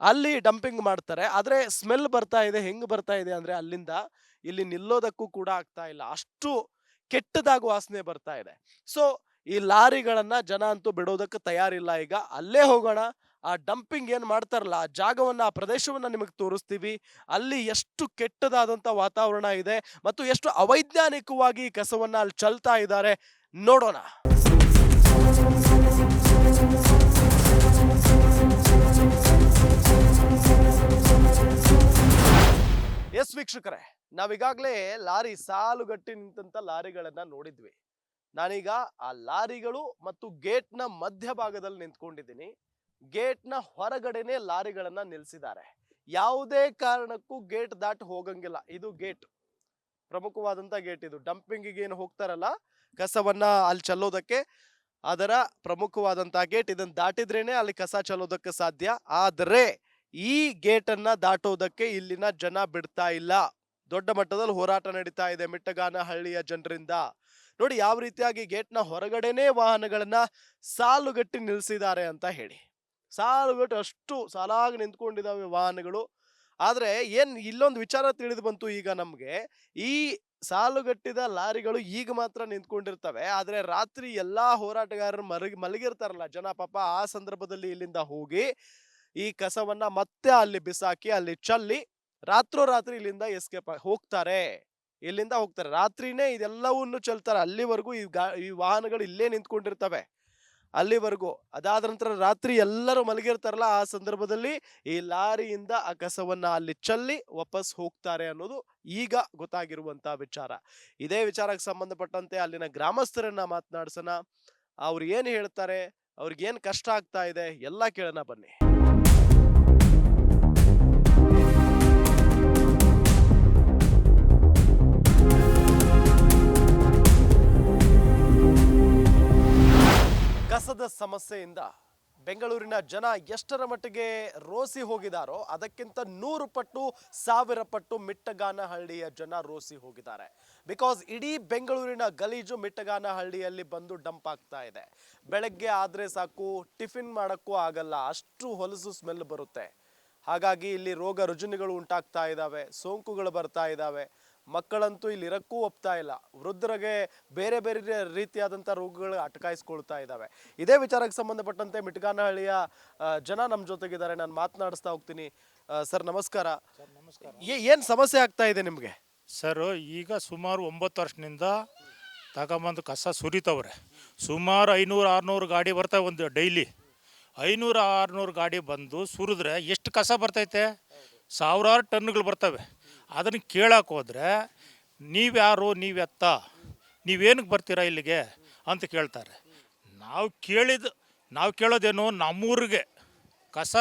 ಅಲ್ಲಿ ಡಂಪಿಂಗ್ ಮಾಡ್ತಾರೆ. ಆದ್ರೆ ಸ್ಮೆಲ್ ಬರ್ತಾ ಇದೆ. ಹೆಂಗ್ ಬರ್ತಾ ಇದೆ ಅಂದ್ರೆ ಅಲ್ಲಿಂದ ಇಲ್ಲಿ ನಿಲ್ಲೋದಕ್ಕೂ ಕೂಡ ಆಗ್ತಾ ಇಲ್ಲ, ಅಷ್ಟು ಕೆಟ್ಟದಾಗಿ ವಾಸನೆ ಬರ್ತಾ ಇದೆ. ಸೊ ಈ ಲಾರಿಗಳನ್ನ ಜನ ಅಂತೂ ಬಿಡೋದಕ್ಕೆ ತಯಾರಿಲ್ಲ. ಈಗ ಅಲ್ಲೇ ಹೋಗೋಣ, ಆ ಡಂಪಿಂಗ್ ಏನ್ ಮಾಡ್ತಾರಲ್ಲ ಆ ಜಾಗವನ್ನ, ಆ ಪ್ರದೇಶವನ್ನ ನಿಮಗೆ ತೋರಿಸ್ತೀವಿ. ಅಲ್ಲಿ ಎಷ್ಟು ಕೆಟ್ಟದಾದಂತ ವಾತಾವರಣ ಇದೆ ಮತ್ತು ಎಷ್ಟು ಅವೈಜ್ಞಾನಿಕವಾಗಿ ಕಸವನ್ನ ಅಲ್ಲಿ ಚೆಲ್ತಾ ಇದ್ದಾರೆ, ನೋಡೋಣ. ಎಸ್ ವೀಕ್ಷಕರೇ, ನಾವೀಗಾಗಲೇ ಲಾರಿ ಸಾಲುಗಟ್ಟಿ ನಿಂತಂತ ಲಾರಿಗಳನ್ನ ನೋಡಿದ್ವಿ. ನಾನೀಗ ಆ ಲಾರಿಗಳು ಮತ್ತು ಗೇಟ್ನ ಮಧ್ಯಭಾಗದಲ್ಲಿ ನಿಂತ್ಕೊಂಡಿದ್ದೀನಿ. ಗೇಟ್ನ ಹೊರಗಡೆನೆ ಲಾರಿಗಳನ್ನ ನಿಲ್ಸಿದ್ದಾರೆ. ಯಾವುದೇ ಕಾರಣಕ್ಕೂ ಗೇಟ್ ದಾಟಿ ಹೋಗಂಗಿಲ್ಲ. ಇದು ಗೇಟ್, ಪ್ರಮುಖವಾದಂತ ಗೇಟ್ ಇದು. ಡಂಪಿಂಗಿಗೆ ಏನು ಹೋಗ್ತಾರಲ್ಲ ಕಸವನ್ನ ಅಲ್ಲಿ ಚೆಲ್ಲೋದಕ್ಕೆ, ಅದರ ಪ್ರಮುಖವಾದಂತಹ ಗೇಟ್. ಇದನ್ನ ದಾಟಿದ್ರೇನೆ ಅಲ್ಲಿ ಕಸ ಚೆಲ್ಲೋದಕ್ಕೆ ಸಾಧ್ಯ. ಆದ್ರೆ ಈ ಗೇಟ್ ಅನ್ನ ದಾಟೋದಕ್ಕೆ ಇಲ್ಲಿನ ಜನ ಬಿಡ್ತಾ ಇಲ್ಲ. ದೊಡ್ಡ ಮಟ್ಟದಲ್ಲಿ ಹೋರಾಟ ನಡೀತಾ ಇದೆ ಮಿಟ್ಟಗಾನಹಳ್ಳಿಯ ಜನರಿಂದ. ನೋಡಿ ಯಾವ ರೀತಿಯಾಗಿ ಗೇಟ್ನ ಹೊರಗಡೆನೆ ವಾಹನಗಳನ್ನ ಸಾಲುಗಟ್ಟಿ ನಿಲ್ಸಿದ್ದಾರೆ ಅಂತ ಹೇಳಿ. ಸಾಲುಗಟ್ಟು ಅಷ್ಟು ಸಾಲಾಗಿ ನಿಂತ್ಕೊಂಡಿದಾವೆ ವಾಹನಗಳು. ಆದ್ರೆ ಏನ್ ಇಲ್ಲೊಂದು ವಿಚಾರ ತಿಳಿದು ಬಂತು ಈಗ ನಮ್ಗೆ. ಈ ಸಾಲುಗಟ್ಟಿದ ಲಾರಿಗಳು ಈಗ ಮಾತ್ರ ನಿಂತ್ಕೊಂಡಿರ್ತವೆ, ಆದ್ರೆ ರಾತ್ರಿ ಎಲ್ಲಾ ಹೋರಾಟಗಾರರು ಮಲಗಿರ್ತಾರಲ್ಲ ಜನ ಪಾಪ, ಆ ಸಂದರ್ಭದಲ್ಲಿ ಇಲ್ಲಿಂದ ಹೋಗಿ ಈ ಕಸವನ್ನ ಮತ್ತೆ ಅಲ್ಲಿ ಬಿಸಾಕಿ ಅಲ್ಲಿ ಚಲ್ಲಿ ರಾತ್ರೋರಾತ್ರಿ ಇಲ್ಲಿಂದ ಎಸ್ಕೇಪ್ ಹೋಗ್ತಾರೆ. ಇಲ್ಲಿಂದ ಹೋಗ್ತಾರೆ ರಾತ್ರಿನೇ ಇದೆಲ್ಲವನ್ನು ಚೆಲ್ತಾರೆ. ಅಲ್ಲಿವರೆಗೂ ಈ ವಾಹನಗಳು ಇಲ್ಲೇ ನಿಂತ್ಕೊಂಡಿರ್ತವೆ ಅಲ್ಲಿವರೆಗೂ. ಅದಾದ ನಂತರ ರಾತ್ರಿ ಎಲ್ಲರೂ ಮಲಗಿರ್ತಾರಲ್ಲ, ಆ ಸಂದರ್ಭದಲ್ಲಿ ಈ ಲಾರಿಯಿಂದ ಆ ಕಸವನ್ನ ಅಲ್ಲಿ ಚಲ್ಲಿ ವಾಪಸ್ ಹೋಗ್ತಾರೆ ಅನ್ನೋದು ಈಗ ಗೊತ್ತಾಗಿರುವಂತ ವಿಚಾರ. ಇದೇ ವಿಚಾರಕ್ಕೆ ಸಂಬಂಧಪಟ್ಟಂತೆ ಅಲ್ಲಿನ ಗ್ರಾಮಸ್ಥರನ್ನ ಮಾತನಾಡ್ಸೋಣ. ಅವ್ರು ಏನ್ ಹೇಳ್ತಾರೆ, ಅವ್ರಿಗೇನ್ ಕಷ್ಟ ಆಗ್ತಾ ಇದೆ ಎಲ್ಲ ಕೇಳೋಣ ಬನ್ನಿ. ಕಸದ ಸಮಸ್ಯೆಯಿಂದ ಬೆಂಗಳೂರಿನ ಜನ ಎಷ್ಟರ ಮಟ್ಟಿಗೆ ರೋಸಿ ಹೋಗಿದಾರೋ ಅದಕ್ಕಿಂತ 100 ಪಟ್ಟು 1000 ಪಟ್ಟು ಮಿಟ್ಟಗಾನಹಳ್ಳಿಯ ಜನ ರೋಸಿ ಹೋಗಿದ್ದಾರೆ. ಬಿಕಾಸ್ ಇಡೀ ಬೆಂಗಳೂರಿನ ಗಲೀಜು ಮಿಟ್ಟಗಾನಹಳ್ಳಿಯಲ್ಲಿ ಬಂದು ಡಂಪ್ ಆಗ್ತಾ ಇದೆ. ಬೆಳಗ್ಗೆ ಆದ್ರೆ ಸಾಕು ಟಿಫಿನ್ ಮಾಡಕ್ಕೂ ಆಗಲ್ಲ, ಅಷ್ಟು ಹೊಲಸು ಸ್ಮೆಲ್ ಬರುತ್ತೆ. ಹಾಗಾಗಿ ಇಲ್ಲಿ ರೋಗ ರುಜಿನಗಳು ಉಂಟಾಗ್ತಾ ಇದ್ದಾವೆ, ಸೋಂಕುಗಳು ಬರ್ತಾ ಇದ್ದಾವೆ. ಮಕ್ಕಳಂತೂ ಇಲ್ಲಿ ಇರಕ್ಕೂ ಒಪ್ತಾ ಇಲ್ಲ. ವೃದ್ಧರಿಗೆ ಬೇರೆ ಬೇರೆ ರೀತಿಯಾದಂಥ ರೋಗಗಳು ಅಟಕಾಯಿಸ್ಕೊಳ್ತಾ ಇದ್ದಾವೆ. ಇದೇ ವಿಚಾರಕ್ಕೆ ಸಂಬಂಧಪಟ್ಟಂತೆ ಮಿಟ್ಟಗಾನಹಳ್ಳಿಯ ಜನ ನಮ್ಮ ಜೊತೆಗಿದ್ದಾರೆ. ನಾನು ಮಾತನಾಡಿಸ್ತಾ ಹೋಗ್ತೀನಿ. ಸರ್ ನಮಸ್ಕಾರ. ಏನ್ ಸಮಸ್ಯೆ ಆಗ್ತಾ ಇದೆ ನಿಮಗೆ? ಸರ್ ಈಗ ಸುಮಾರು 9 ವರ್ಷದಿಂದ ತಗೊಂಬಂದು ಕಸ ಸುರಿತವ್ರೆ. ಸುಮಾರು 500-600 ಗಾಡಿ ಬರ್ತಾವೆ ಒಂದು ಡೈಲಿ. 500-600 ಗಾಡಿ ಬಂದು ಸುರಿದ್ರೆ ಎಷ್ಟು ಕಸ ಬರ್ತೈತೆ? ಸಾವಿರಾರು ಟನ್ನುಗಳು ಬರ್ತವೆ. ಅದನ್ನು ಕೇಳಕ್ಕೆ ಹೋದರೆ ನೀವ್ಯಾರು, ನೀವೆತ್ತ, ನೀವೇನಕ್ಕೆ ಬರ್ತೀರಾ ಇಲ್ಲಿಗೆ ಅಂತ ಕೇಳ್ತಾರೆ. ನಾವು ಕೇಳೋದೇನು, ನಮ್ಮೂರಿಗೆ ಕಸ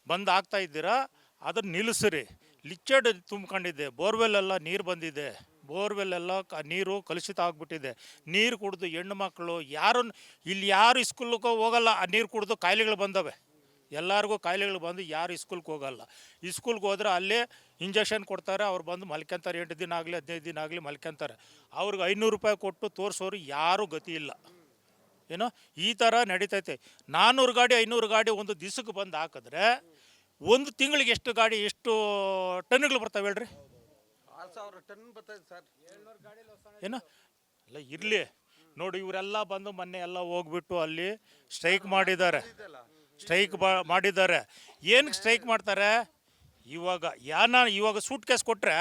ಬಂದು ಆಗ್ತಾ ಇದ್ದೀರಾ, ಅದನ್ನು ನಿಲ್ಲಿಸ್ರಿ. ಲಿಚ್ಚಡ್ ತುಂಬ್ಕೊಂಡಿದ್ದೆ, ಬೋರ್ವೆಲ್ಲೆಲ್ಲ ನೀರು ಬಂದಿದೆ, ಬೋರ್ವೆಲ್ಲೆಲ್ಲ ನೀರು ಕಲುಷಿತ ಆಗಿಬಿಟ್ಟಿದೆ. ನೀರು ಕುಡಿದು ಹೆಣ್ಣು ಮಕ್ಕಳು ಯಾರು ಸ್ಕೂಲ್ಗೆ ಹೋಗಲ್ಲ. ಆ ನೀರು ಕುಡಿದು ಕಾಯಿಲೆಗಳು ಬಂದವೆ. ಎಲ್ಲರಿಗೂ ಕಾಯಿಲೆಗಳು ಬಂದು ಯಾರು ಸ್ಕೂಲ್ಗೆ ಹೋಗಲ್ಲ. ಸ್ಕೂಲ್ಗೆ ಹೋದ್ರೆ ಅಲ್ಲೇ ಇಂಜೆಕ್ಷನ್ ಕೊಡ್ತಾರೆ. ಅವ್ರು ಬಂದು ಮಲ್ಕೊಂತಾರೆ. 8 ದಿನ ಆಗಲಿ 15 ದಿನ ಆಗಲಿ ಮಲ್ಕೊಂತಾರೆ. ಅವ್ರಿಗೆ 500 ರೂಪಾಯಿ ಕೊಟ್ಟು ತೋರಿಸೋರು ಯಾರೂ ಗತಿ ಇಲ್ಲ. ಏನೋ ಈ ಥರ ನಡೀತೈತೆ. 400 ಗಾಡಿ 500 ಗಾಡಿ ಒಂದು ದಿವಸಕ್ಕೆ ಬಂದು ಹಾಕಿದ್ರೆ ಒಂದು ತಿಂಗಳಿಗೆ ಎಷ್ಟು ಟನ್ನುಗಳು ಬರ್ತಾವೆ ಹೇಳ್ರಿ? 6000 ಟನ್ ಬರ್ತದೆ ಸರ್. ಏನೋ ಇಲ್ಲ ಇರಲಿ ನೋಡಿ. ಇವರೆಲ್ಲ ಬಂದು ಮೊನ್ನೆ ಎಲ್ಲ ಹೋಗ್ಬಿಟ್ಟು ಅಲ್ಲಿ ಸ್ಟ್ರೈಕ್ ಮಾಡಿದ್ದಾರೆ. ಏನಕ್ಕೆ ಸ್ಟ್ರೈಕ್ ಮಾಡ್ತಾರೆ? ಇವಾಗ ಸೂಟ್ ಕೇಸ್ ಕೊಟ್ಟರೆ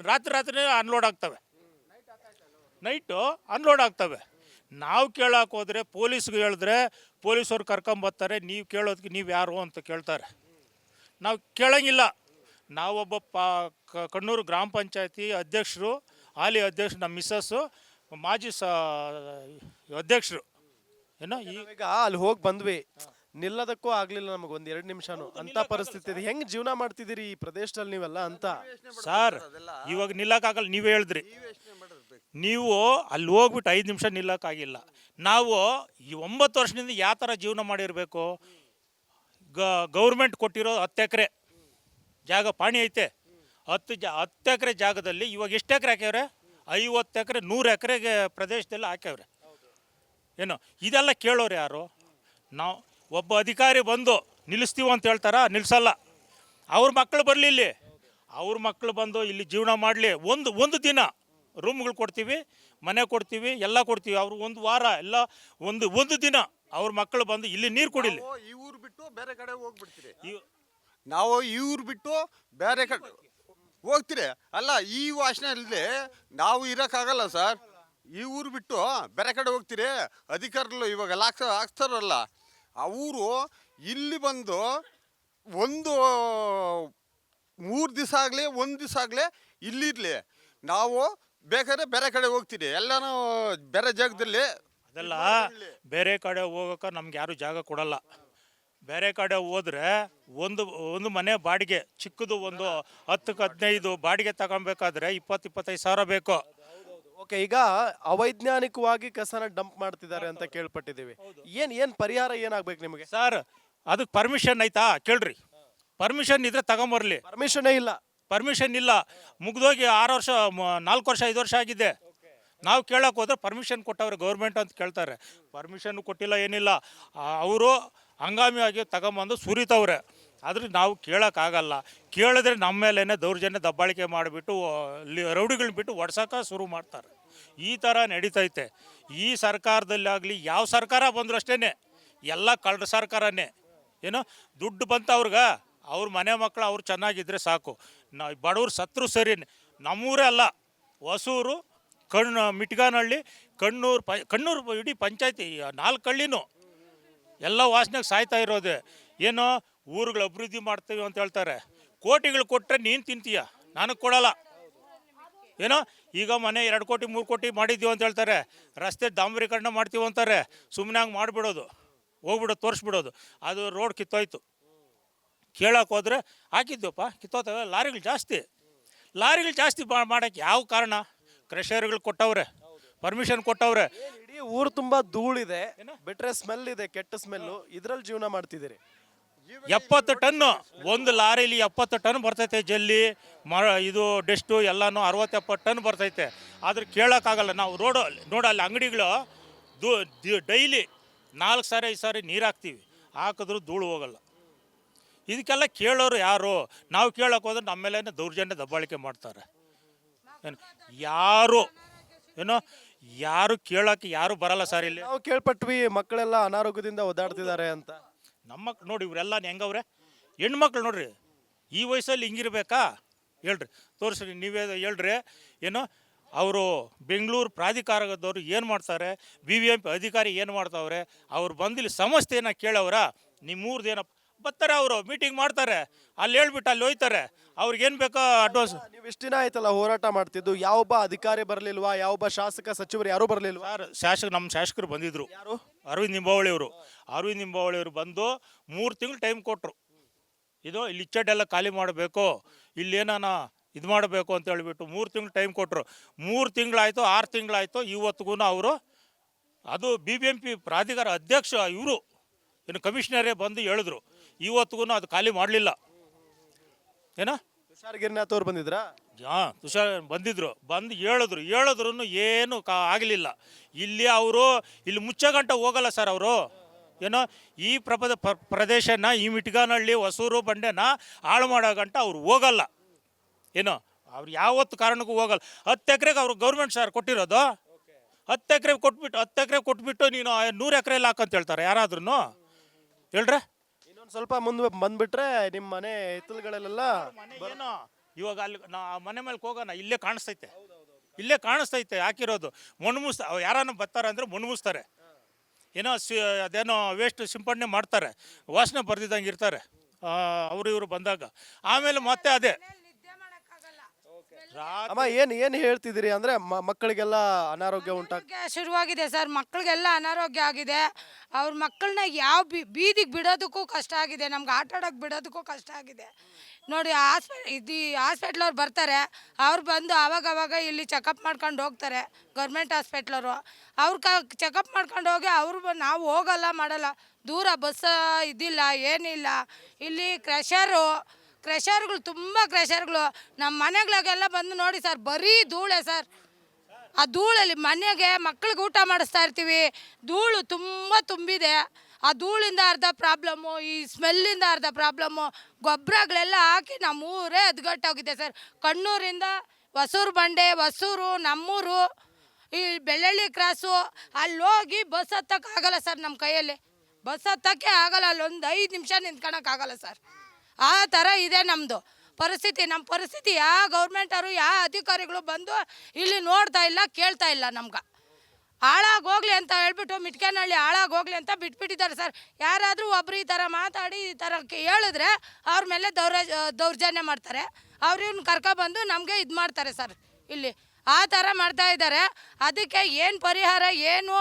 ರಾತ್ರಿ ಅನ್ಲೋಡ್ ಆಗ್ತವೆ, ನೈಟು ಅನ್ಲೋಡ್ ಆಗ್ತವೆ. ನಾವು ಕೇಳಕ್ಕೆ ಹೋದರೆ ಪೊಲೀಸ್ಗೆ ಹೇಳಿದ್ರೆ ಪೊಲೀಸವ್ರು ಕರ್ಕೊಂಬರ್ತಾರೆ. ನೀವು ಕೇಳೋದಕ್ಕೆ ನೀವು ಯಾರು ಅಂತ ಕೇಳ್ತಾರೆ. ನಾವು ಕೇಳೋಂಗಿಲ್ಲ. ನಾವೊಬ್ಬ ಕಣ್ಣೂರು ಗ್ರಾಮ ಪಂಚಾಯತಿ ಅಧ್ಯಕ್ಷರು, ಹಾಲಿ ಅಧ್ಯಕ್ಷರು, ನಮ್ಮ ಮಿಸ್ಸಸ್ಸು ಮಾಜಿ ಅಧ್ಯಕ್ಷರು. ಏನೋ ಈಗ ಅಲ್ಲಿ ಹೋಗಿ ಬಂದ್ವಿ, ನಿಲ್ಲದಕ್ಕೂ ಆಗ್ಲಿಲ್ಲ ನಮಗೆ 1-2 ನಿಮಿಷನು ಅಂತ ಪರಿಸ್ಥಿತಿ ಇದೆ. ಹೆಂಗ್ ಜೀವನ ಮಾಡ್ತಿದ್ದೀರಿ ಈ ಪ್ರದೇಶದಲ್ಲಿ ನೀವೆಲ್ಲ ಅಂತ? ಸರ್ ಇವಾಗ ನಿಲ್ಲಕ್ಕಾಗಲ್ಲ. ನೀವೇ ಹೇಳಿದ್ರಿ, ನೀವು ಅಲ್ಲಿ ಹೋಗ್ಬಿಟ್ಟು 5 ನಿಮಿಷ ನಿಲ್ಲಕ್ಕಾಗಿಲ್ಲ. ನಾವು ಈ 9 ವರ್ಷದಿಂದ ಯಾವ ಥರ ಜೀವನ ಮಾಡಿರಬೇಕು? ಗೌರ್ಮೆಂಟ್ ಕೊಟ್ಟಿರೋ 10 ಎಕರೆ ಜಾಗ ಪಾಣಿ ಐತೆ. 10 ಎಕರೆ ಜಾಗದಲ್ಲಿ ಇವಾಗ ಎಷ್ಟು ಎಕರೆ ಹಾಕ್ಯವ್ರೆ? 50 ಎಕರೆ 100 ಎಕರೆಗೆ ಪ್ರದೇಶದಲ್ಲಿ ಹಾಕ್ಯವ್ರೆ. ಏನು ಇದೆಲ್ಲ ಕೇಳೋರು ಯಾರು? ನಾವು ಒಬ್ಬ ಅಧಿಕಾರಿ ಬಂದು ನಿಲ್ಲಿಸ್ತೀವಿ ಅಂತ ಹೇಳ್ತಾರ? ನಿಲ್ಲಿಸಲ್ಲ. ಅವ್ರ ಮಕ್ಕಳು ಬರಲಿ, ಇಲ್ಲಿ ಅವ್ರ ಮಕ್ಕಳು ಬಂದು ಇಲ್ಲಿ ಜೀವನ ಮಾಡಲಿ. ಒಂದು ದಿನ ರೂಮ್ಗಳು ಕೊಡ್ತೀವಿ, ಮನೆ ಕೊಡ್ತೀವಿ, ಎಲ್ಲ ಕೊಡ್ತೀವಿ. ಅವ್ರು ಒಂದು ವಾರ ಎಲ್ಲ ಒಂದು ದಿನ ಅವ್ರ ಮಕ್ಕಳು ಬಂದು ಇಲ್ಲಿ ನೀರು ಕುಡಿಲಿ. ಈ ಊರು ಬಿಟ್ಟು ಬೇರೆ ಕಡೆ ಹೋಗ್ಬಿಡ್ತೀರಿ. ನಾವು ಈ ಊರು ಬಿಟ್ಟು ಬೇರೆ ಕಡೆ ಹೋಗ್ತೀರಿ. ಅಲ್ಲ, ಈ ವಾಸನೆಯಲ್ಲಿ ನಾವು ಇರೋಕ್ಕಾಗಲ್ಲ ಸರ್. ಈ ಊರು ಬಿಟ್ಟು ಬೇರೆ ಕಡೆ ಹೋಗ್ತೀರಿ. ಅಧಿಕಾರಿಗಳು ಇವಾಗೆಲ್ಲ ಹಾಕ್ತಾರಲ್ಲ, ಅವರು ಇಲ್ಲಿ ಬಂದು ಒಂದು 3 ದಿವಸ ಆಗಲಿ 1 ದಿವಸ ಆಗಲಿ ಇಲ್ಲಿರಲಿ. ನಾವು ಬೇಕಾದ್ರೆ ಬೇರೆ ಕಡೆ ಹೋಗ್ತೀರಿ, ಎಲ್ಲನೂ ಬೇರೆ ಜಾಗದಲ್ಲಿ. ಅದೆಲ್ಲ ಬೇರೆ ಕಡೆ ಹೋಗೋಕೆ ನಮ್ಗೆ ಯಾರು ಜಾಗ ಕೊಡಲ್ಲ. ಬೇರೆ ಕಡೆ ಹೋದ್ರೆ ಒಂದು ಒಂದು ಮನೆ ಬಾಡಿಗೆ ಚಿಕ್ಕದು ಒಂದು 10-15 ಬಾಡಿಗೆ ತಗೊಬೇಕಾದ್ರೆ 20-25 ಸಾವಿರ ಬೇಕು. ಓಕೆ, ಈಗ ಅವೈಜ್ಞಾನಿಕವಾಗಿ ಕಸನ ಡಂಪ್ ಮಾಡ್ತಿದ್ದಾರೆ ಅಂತ ಕೇಳ್ಪಟ್ಟಿದ್ದೀವಿ. ಏನ್ ಪರಿಹಾರ ಏನಾಗ್ಬೇಕು ನಿಮಗೆ? ಸರ್ ಅದಕ್ಕೆ ಪರ್ಮಿಷನ್ ಐತಾ ಕೇಳ್ರಿ. ಪರ್ಮಿಷನ್ ಇದ್ರೆ ತಗೊಂಬರ್ಲಿ. ಪರ್ಮಿಷನ್ನೇ ಇಲ್ಲ. ಪರ್ಮಿಷನ್ ಇಲ್ಲ, ಮುಗ್ದೋಗಿ 6 ವರ್ಷ 4 ವರ್ಷ 5 ವರ್ಷ ಆಗಿದೆ. ನಾವು ಕೇಳಕ್ಕೆ ಹೋದ್ರೆ ಪರ್ಮಿಷನ್ ಕೊಟ್ಟವ್ರೆ ಗೌರ್ಮೆಂಟ್ ಅಂತ ಕೇಳ್ತಾರೆ. ಪರ್ಮಿಷನ್ ಕೊಟ್ಟಿಲ್ಲ, ಏನಿಲ್ಲ. ಅವರು ಹಂಗಾಮಿಯಾಗಿ ತಗೊಂಬಂದು ಸುರಿತವ್ರೆ. ಆದ್ರೆ ನಾವು ಕೇಳೋಕ್ಕಾಗಲ್ಲ. ಕೇಳಿದ್ರೆ ನಮ್ಮ ಮೇಲೇ ದೌರ್ಜನ್ಯ ದಬ್ಬಾಳಿಕೆ ಮಾಡಿಬಿಟ್ಟು ರೌಡಿಗಳನ್ನ ಬಿಟ್ಟು ಒಡ್ಸೋಕೆ ಶುರು ಮಾಡ್ತಾರೆ. ಈ ಥರ ನಡೀತೈತೆ. ಈ ಸರ್ಕಾರದಲ್ಲಾಗಲಿ ಯಾವ ಸರ್ಕಾರ ಬಂದರೂ ಅಷ್ಟೇ, ಎಲ್ಲ ಕಳ್ಳ ಸರ್ಕಾರನೇ. ಏನೋ ದುಡ್ಡು ಬಂತ ಅವ್ರಿಗೆ, ಅವ್ರ ಮನೆ ಮಕ್ಕಳು ಅವ್ರು ಚೆನ್ನಾಗಿದ್ದರೆ ಸಾಕು. ನಾವು ಬಡವ್ರು ಸತ್ರು ಸರಿ. ನಮ್ಮೂರೇ ಅಲ್ಲ, ಹೊಸೂರು, ಮಿಟ್ಗಾನಹಳ್ಳಿ, ಕಣ್ಣೂರು ಇಡೀ ಪಂಚಾಯತಿ 4 ಹಳ್ಳಿನೂ ಎಲ್ಲ ವಾಸನೆಗೆ ಸಾಯ್ತಾ ಇರೋದೆ. ಏನೋ ಊರುಗಳು ಅಭಿವೃದ್ಧಿ ಮಾಡ್ತೀವಿ ಅಂತ ಹೇಳ್ತಾರೆ. ಕೋಟಿಗಳು ಕೊಟ್ಟರೆ ನೀನು ತಿಂತೀಯ, ನನಗೆ ಕೊಡಲ್ಲ. ಏನೋ ಈಗ ಮನೆ 2 ಕೋಟಿ 3 ಕೋಟಿ ಮಾಡಿದ್ದೀವಿ ಅಂತ ಹೇಳ್ತಾರೆ. ರಸ್ತೆ ಡಾಂಬರೀಕರಣ ಮಾಡ್ತೀವಿ ಅಂತಾರೆ. ಸುಮ್ಮನೆ ಹಂಗೆ ಮಾಡಿಬಿಡೋದು, ಹೋಗ್ಬಿಡೋದು, ತೋರಿಸ್ಬಿಡೋದು. ಅದು ರೋಡ್ ಕಿತ್ತೋಯ್ತು. ಕೇಳಕ್ಕೆ ಹೋದ್ರೆ ಹಾಕಿದ್ದೀವಪ್ಪ, ಕಿತ್ತೋತವೆ. ಲಾರಿಗಳು ಜಾಸ್ತಿ ಮಾಡೋಕ್ಕೆ ಯಾವ ಕಾರಣ? ಕ್ರಷರ್ಗಳು ಕೊಟ್ಟವ್ರೆ, ಪರ್ಮಿಷನ್ ಕೊಟ್ಟವ್ರೆ. ಇಡೀ ಊರು ತುಂಬಾ ಧೂಳಿದೆ, ಬಿಟ್ರೆ ಸ್ಮೆಲ್ ಇದೆ, ಕೆಟ್ಟ ಸ್ಮೆಲ್ಲು. ಇದ್ರಲ್ಲಿ ಜೀವನ ಮಾಡ್ತಿದ್ದೀರಿ. 70 ಟನ್ನು ಒಂದು ಲಾರಿಲಿ 70 ಟನ್ ಬರ್ತೈತೆ. ಜಲ್ಲಿ ಇದು ಡೆಸ್ಟು ಎಲ್ಲನೂ 60-70 ಟನ್ ಬರ್ತೈತೆ. ಆದ್ರೆ ಕೇಳೋಕ್ಕಾಗಲ್ಲ. ನಾವು ನೋಡಲ್ಲಿ ಅಂಗಡಿಗಳು ಡೈಲಿ 4 ಸಾರಿ 5 ಸಾರಿ ನೀರು ಹಾಕ್ತೀವಿ, ಹಾಕಿದ್ರೂ ಧೂಳು ಹೋಗಲ್ಲ. ಇದಕ್ಕೆಲ್ಲ ಕೇಳೋರು ಯಾರು? ನಾವು ಕೇಳೋಕೆ ಹೋದ್ರೆ ನಮ್ಮ ಮೇಲೆ ದೌರ್ಜನ್ಯ ದಬ್ಬಾಳಿಕೆ ಮಾಡ್ತಾರೆ. ಯಾರು ಕೇಳೋಕ್ಕೆ ಯಾರು ಬರಲ್ಲ ಸರ್. ಇಲ್ಲಿ ನಾವು ಕೇಳ್ಪಟ್ವಿ ಮಕ್ಕಳೆಲ್ಲ ಅನಾರೋಗ್ಯದಿಂದ ಓದಾಡ್ತಿದ್ದಾರೆ ಅಂತ. ನಮ್ಮ ಮಕ್ಳು ನೋಡಿ, ಇವರೆಲ್ಲ ಹೆಂಗವ್ರೆ ಹೆಣ್ಮಕ್ಳು ನೋಡ್ರಿ. ಈ ವಯಸ್ಸಲ್ಲಿ ಹಿಂಗಿರ್ಬೇಕಾ ಹೇಳ್ರಿ? ತೋರಿಸ್ರಿ, ನೀವೇ ಹೇಳ್ರಿ. ಅವರು ಬೆಂಗಳೂರು ಪ್ರಾಧಿಕಾರದವರು ಏನು ಮಾಡ್ತಾರೆ, BBMP ಅಧಿಕಾರಿ ಏನು ಮಾಡ್ತಾವ್ರೆ? ಅವ್ರು ಬಂದಿಲ್ಲಿ ಸಮಸ್ಯೆನ ಕೇಳವ್ರ? ನಿಮ್ಮೂರ್ದು ಏನಪ್ಪ ಬರ್ತಾರೆ, ಅವರು ಮೀಟಿಂಗ್ ಮಾಡ್ತಾರೆ, ಅಲ್ಲಿ ಹೇಳ್ಬಿಟ್ಟು ಅಲ್ಲಿ ಹೋಯ್ತಾರೆ. ಅವ್ರಿಗೇನು ಬೇಕೋ ಅಡ್ವಾನ್ಸ್. ನೀವು ಇಷ್ಟು ದಿನ ಆಯ್ತಲ್ಲ ಹೋರಾಟ ಮಾಡ್ತಿದ್ದು, ಯಾವೊಬ್ಬ ಅಧಿಕಾರಿ ಬರಲಿಲ್ವಾ? ಯಾವೊಬ್ಬ ಶಾಸಕ ಸಚಿವರು ಯಾರು ಬರಲಿಲ್ವಾ? ನಮ್ಮ ಶಾಸಕರು ಬಂದಿದ್ರು. ಯಾರು? ಅರವಿಂದ್ ನಿಂಬಾವಳಿ ಅವರು ಬಂದು 3 ತಿಂಗಳು ಟೈಮ್ ಕೊಟ್ಟರು. ಇಲ್ಲಿ ಇಚ್ಚಡ್ಡೆಲ್ಲ ಖಾಲಿ ಮಾಡಬೇಕು, ಇಲ್ಲೇನಾನ ಇದು ಮಾಡಬೇಕು ಅಂತ ಹೇಳಿಬಿಟ್ಟು 3 ತಿಂಗಳು ಟೈಮ್ ಕೊಟ್ಟರು. 3 ತಿಂಗಳಾಯಿತು, 6 ತಿಂಗಳಾಯಿತು. ಇವತ್ತಿಗೂ ಅವರು ಅದು BBMP ಪ್ರಾಧಿಕಾರ ಅಧ್ಯಕ್ಷ ಇವರು ಕಮಿಷನರೇ ಬಂದು ಹೇಳಿದ್ರು. ಇವತ್ತಿಗೂ ಅದು ಖಾಲಿ ಮಾಡಲಿಲ್ಲ. ತುಷಾರ್ ಗಿರಿನಾಥ್ ಅವ್ರು ಬಂದಿದ್ರಾ? ತುಷಾರ್ ಬಂದಿದ್ರು, ಬಂದು ಹೇಳಿದ್ರು ಏನು ಆಗಲಿಲ್ಲ. ಇಲ್ಲಿ ಮುಚ್ಚಗಂಟ ಹೋಗಲ್ಲ ಸರ್ ಅವರು. ಈ ಪ್ರದೇಶನ, ಈ ಮಿಟ್ಗಾನಹಳ್ಳಿ, ಹೊಸೂರು, ಬಂಡೆನ ಹಾಳು ಮಾಡೋ ಗಂಟ ಅವ್ರು ಹೋಗಲ್ಲ. ಅವ್ರು ಯಾವತ್ತು ಕಾರಣಕ್ಕೂ ಹೋಗಲ್ಲ. 10 ಎಕರೆಗೆ ಅವ್ರು ಗೌರ್ಮೆಂಟ್ ಸರ್ ಕೊಟ್ಟಿರೋದು. 10 ಎಕರೆ ಕೊಟ್ಬಿಟ್ಟು ನೀನು 100 ಎಕರೆಯಲ್ಲಿ ಹಾಕಂತ ಹೇಳ್ತಾರೆ ಯಾರಾದ್ರೂ ಹೇಳ್ರೆ? ಇನ್ನೊಂದು ಸ್ವಲ್ಪ ಮುಂದೆ ಬಂದ್ಬಿಟ್ರೆ ನಿಮ್ಮ ಮನೆ ಹಿತ್ತಲುಗಳಲ್ಲೆಲ್ಲ ಇವಾಗ ಅಲ್ಲಿ ಮನೆ ಮೇಲೆ ಹೋಗೋಣ, ಇಲ್ಲೇ ಕಾಣಿಸ್ತೈತೆ ಹಾಕಿರೋದು. ಯಾರನ್ನ ಬರ್ತಾರೆ ಅಂದರೆ ಮುಸ್ತಾರೆ. ಅದೇನೋ ವೇಸ್ಟ್ ಸಿಂಪಡಣೆ ಮಾಡ್ತಾರೆ, ವಾಸನೆ ಬರ್ದಿದ್ದಂಗೆ ಇರ್ತಾರೆ ಇವರು ಬಂದಾಗ. ಆಮೇಲೆ ಮತ್ತೆ ಅದೇ ಅಮ್ಮ ಏನ್ ಹೇಳ್ತಿದ್ದೀರಿ ಅಂದ್ರೆ ಮಕ್ಕಳಿಗೆಲ್ಲ ಅನಾರೋಗ್ಯ ಶುರುವಾಗಿದೆ ಸರ್. ಮಕ್ಕಳಿಗೆಲ್ಲ ಅನಾರೋಗ್ಯ ಆಗಿದೆ. ಅವ್ರ ಮಕ್ಕಳನ್ನ ಯಾವ ಬೀದಿಗೆ ಬಿಡೋದಕ್ಕೂ ಕಷ್ಟ ಆಗಿದೆ. ನಮ್ಗೆ ಆಟ ಆಡೋಕೆ ಬಿಡೋದಕ್ಕೂ ಕಷ್ಟ ಆಗಿದೆ ನೋಡಿ. ಹಾಸ್ಪಿಟ್ಲವ್ರು ಬರ್ತಾರೆ, ಅವ್ರು ಬಂದು ಆವಾಗ ಇಲ್ಲಿ ಚೆಕಪ್ ಮಾಡ್ಕೊಂಡು ಹೋಗ್ತಾರೆ. ಗೌರ್ಮೆಂಟ್ ಹಾಸ್ಪಿಟ್ಲವರು ಅವ್ರು ಚೆಕಪ್ ಮಾಡ್ಕೊಂಡು ಹೋಗಿ ನಾವು ಹೋಗಲ್ಲ ಮಾಡಲ್ಲ. ದೂರ ಬಸ್ ಇದಿಲ್ಲ, ಏನಿಲ್ಲ. ಇಲ್ಲಿ ಕ್ರೆಷರ್ಗಳು ತುಂಬ ಕ್ರೆಷರ್ಗಳು ನಮ್ಮ ಮನೆಗಳಿಗೆಲ್ಲ ಬಂದು ನೋಡಿ ಸರ್, ಬರೀ ಧೂಳೆ ಸರ್. ಆ ಧೂಳಲ್ಲಿ ಮನೆಗೆ ಮಕ್ಳಿಗೆ ಊಟ ಮಾಡಿಸ್ತಾ ಇರ್ತೀವಿ, ಧೂಳು ತುಂಬ ತುಂಬಿದೆ. ಆ ಧೂಳಿಂದ ಅರ್ಧ ಪ್ರಾಬ್ಲಮ್ಮು, ಈ ಸ್ಮೆಲ್ಲಿಂದ ಅರ್ಧ ಪ್ರಾಬ್ಲಮ್ಮು. ಗೊಬ್ಬರಗಳೆಲ್ಲ ಹಾಕಿ ನಮ್ಮೂರೇ ಎದ್ಗಟ್ಟೋಗಿದೆ ಸರ್. ಕಣ್ಣೂರಿಂದ ಹೊಸೂರು, ನಮ್ಮೂರು, ಈ ಬೆಳ್ಳಳ್ಳಿ ಕ್ರಾಸು, ಅಲ್ಲಿ ಹೋಗಿ ಬಸ್ ಹತ್ತಕ್ಕಾಗಲ್ಲ ಸರ್. ನಮ್ಮ ಕೈಯಲ್ಲಿ ಬಸ್ ಹತ್ತಕ್ಕೆ ಆಗಲ್ಲ. ಅಲ್ಲೊಂದು 5 ನಿಮಿಷ ನಿಂತ್ಕೊಳಕ್ಕಾಗಲ್ಲ ಸರ್. ಆ ಥರ ಇದೆ ನಮ್ಮದು ಪರಿಸ್ಥಿತಿ. ನಮ್ಮ ಪರಿಸ್ಥಿತಿ ಯಾವ ಗೌರ್ಮೆಂಟವರು, ಯಾವ ಅಧಿಕಾರಿಗಳು ಬಂದು ಇಲ್ಲಿ ನೋಡ್ತಾ ಇಲ್ಲ, ಕೇಳ್ತಾ ಇಲ್ಲ. ನಮ್ಗೆ ಹಾಳಾಗೋಗ್ಲಿ ಅಂತ ಹೇಳ್ಬಿಟ್ಟು ಮಿಟ್ಕೇನಹಳ್ಳಿ ಹಾಳಾಗೋಗ್ಲಿ ಅಂತ ಬಿಟ್ಬಿಟ್ಟಿದ್ದಾರೆ ಸರ್. ಯಾರಾದರೂ ಒಬ್ರು ಈ ಥರ ಮಾತಾಡಿ ಈ ಥರ ಹೇಳಿದ್ರೆ ಅವ್ರ ಮೇಲೆ ದೌರ್ಜನ್ಯ ಮಾಡ್ತಾರೆ. ಅವ್ರನ್ನ ಕರ್ಕೊಬಂದು ನಮಗೆ ಇದು ಮಾಡ್ತಾರೆ ಸರ್. ಇಲ್ಲಿ ಆ ಥರ ಮಾಡ್ತಾ ಇದ್ದಾರೆ. ಅದಕ್ಕೆ ಏನು ಪರಿಹಾರ, ಏನು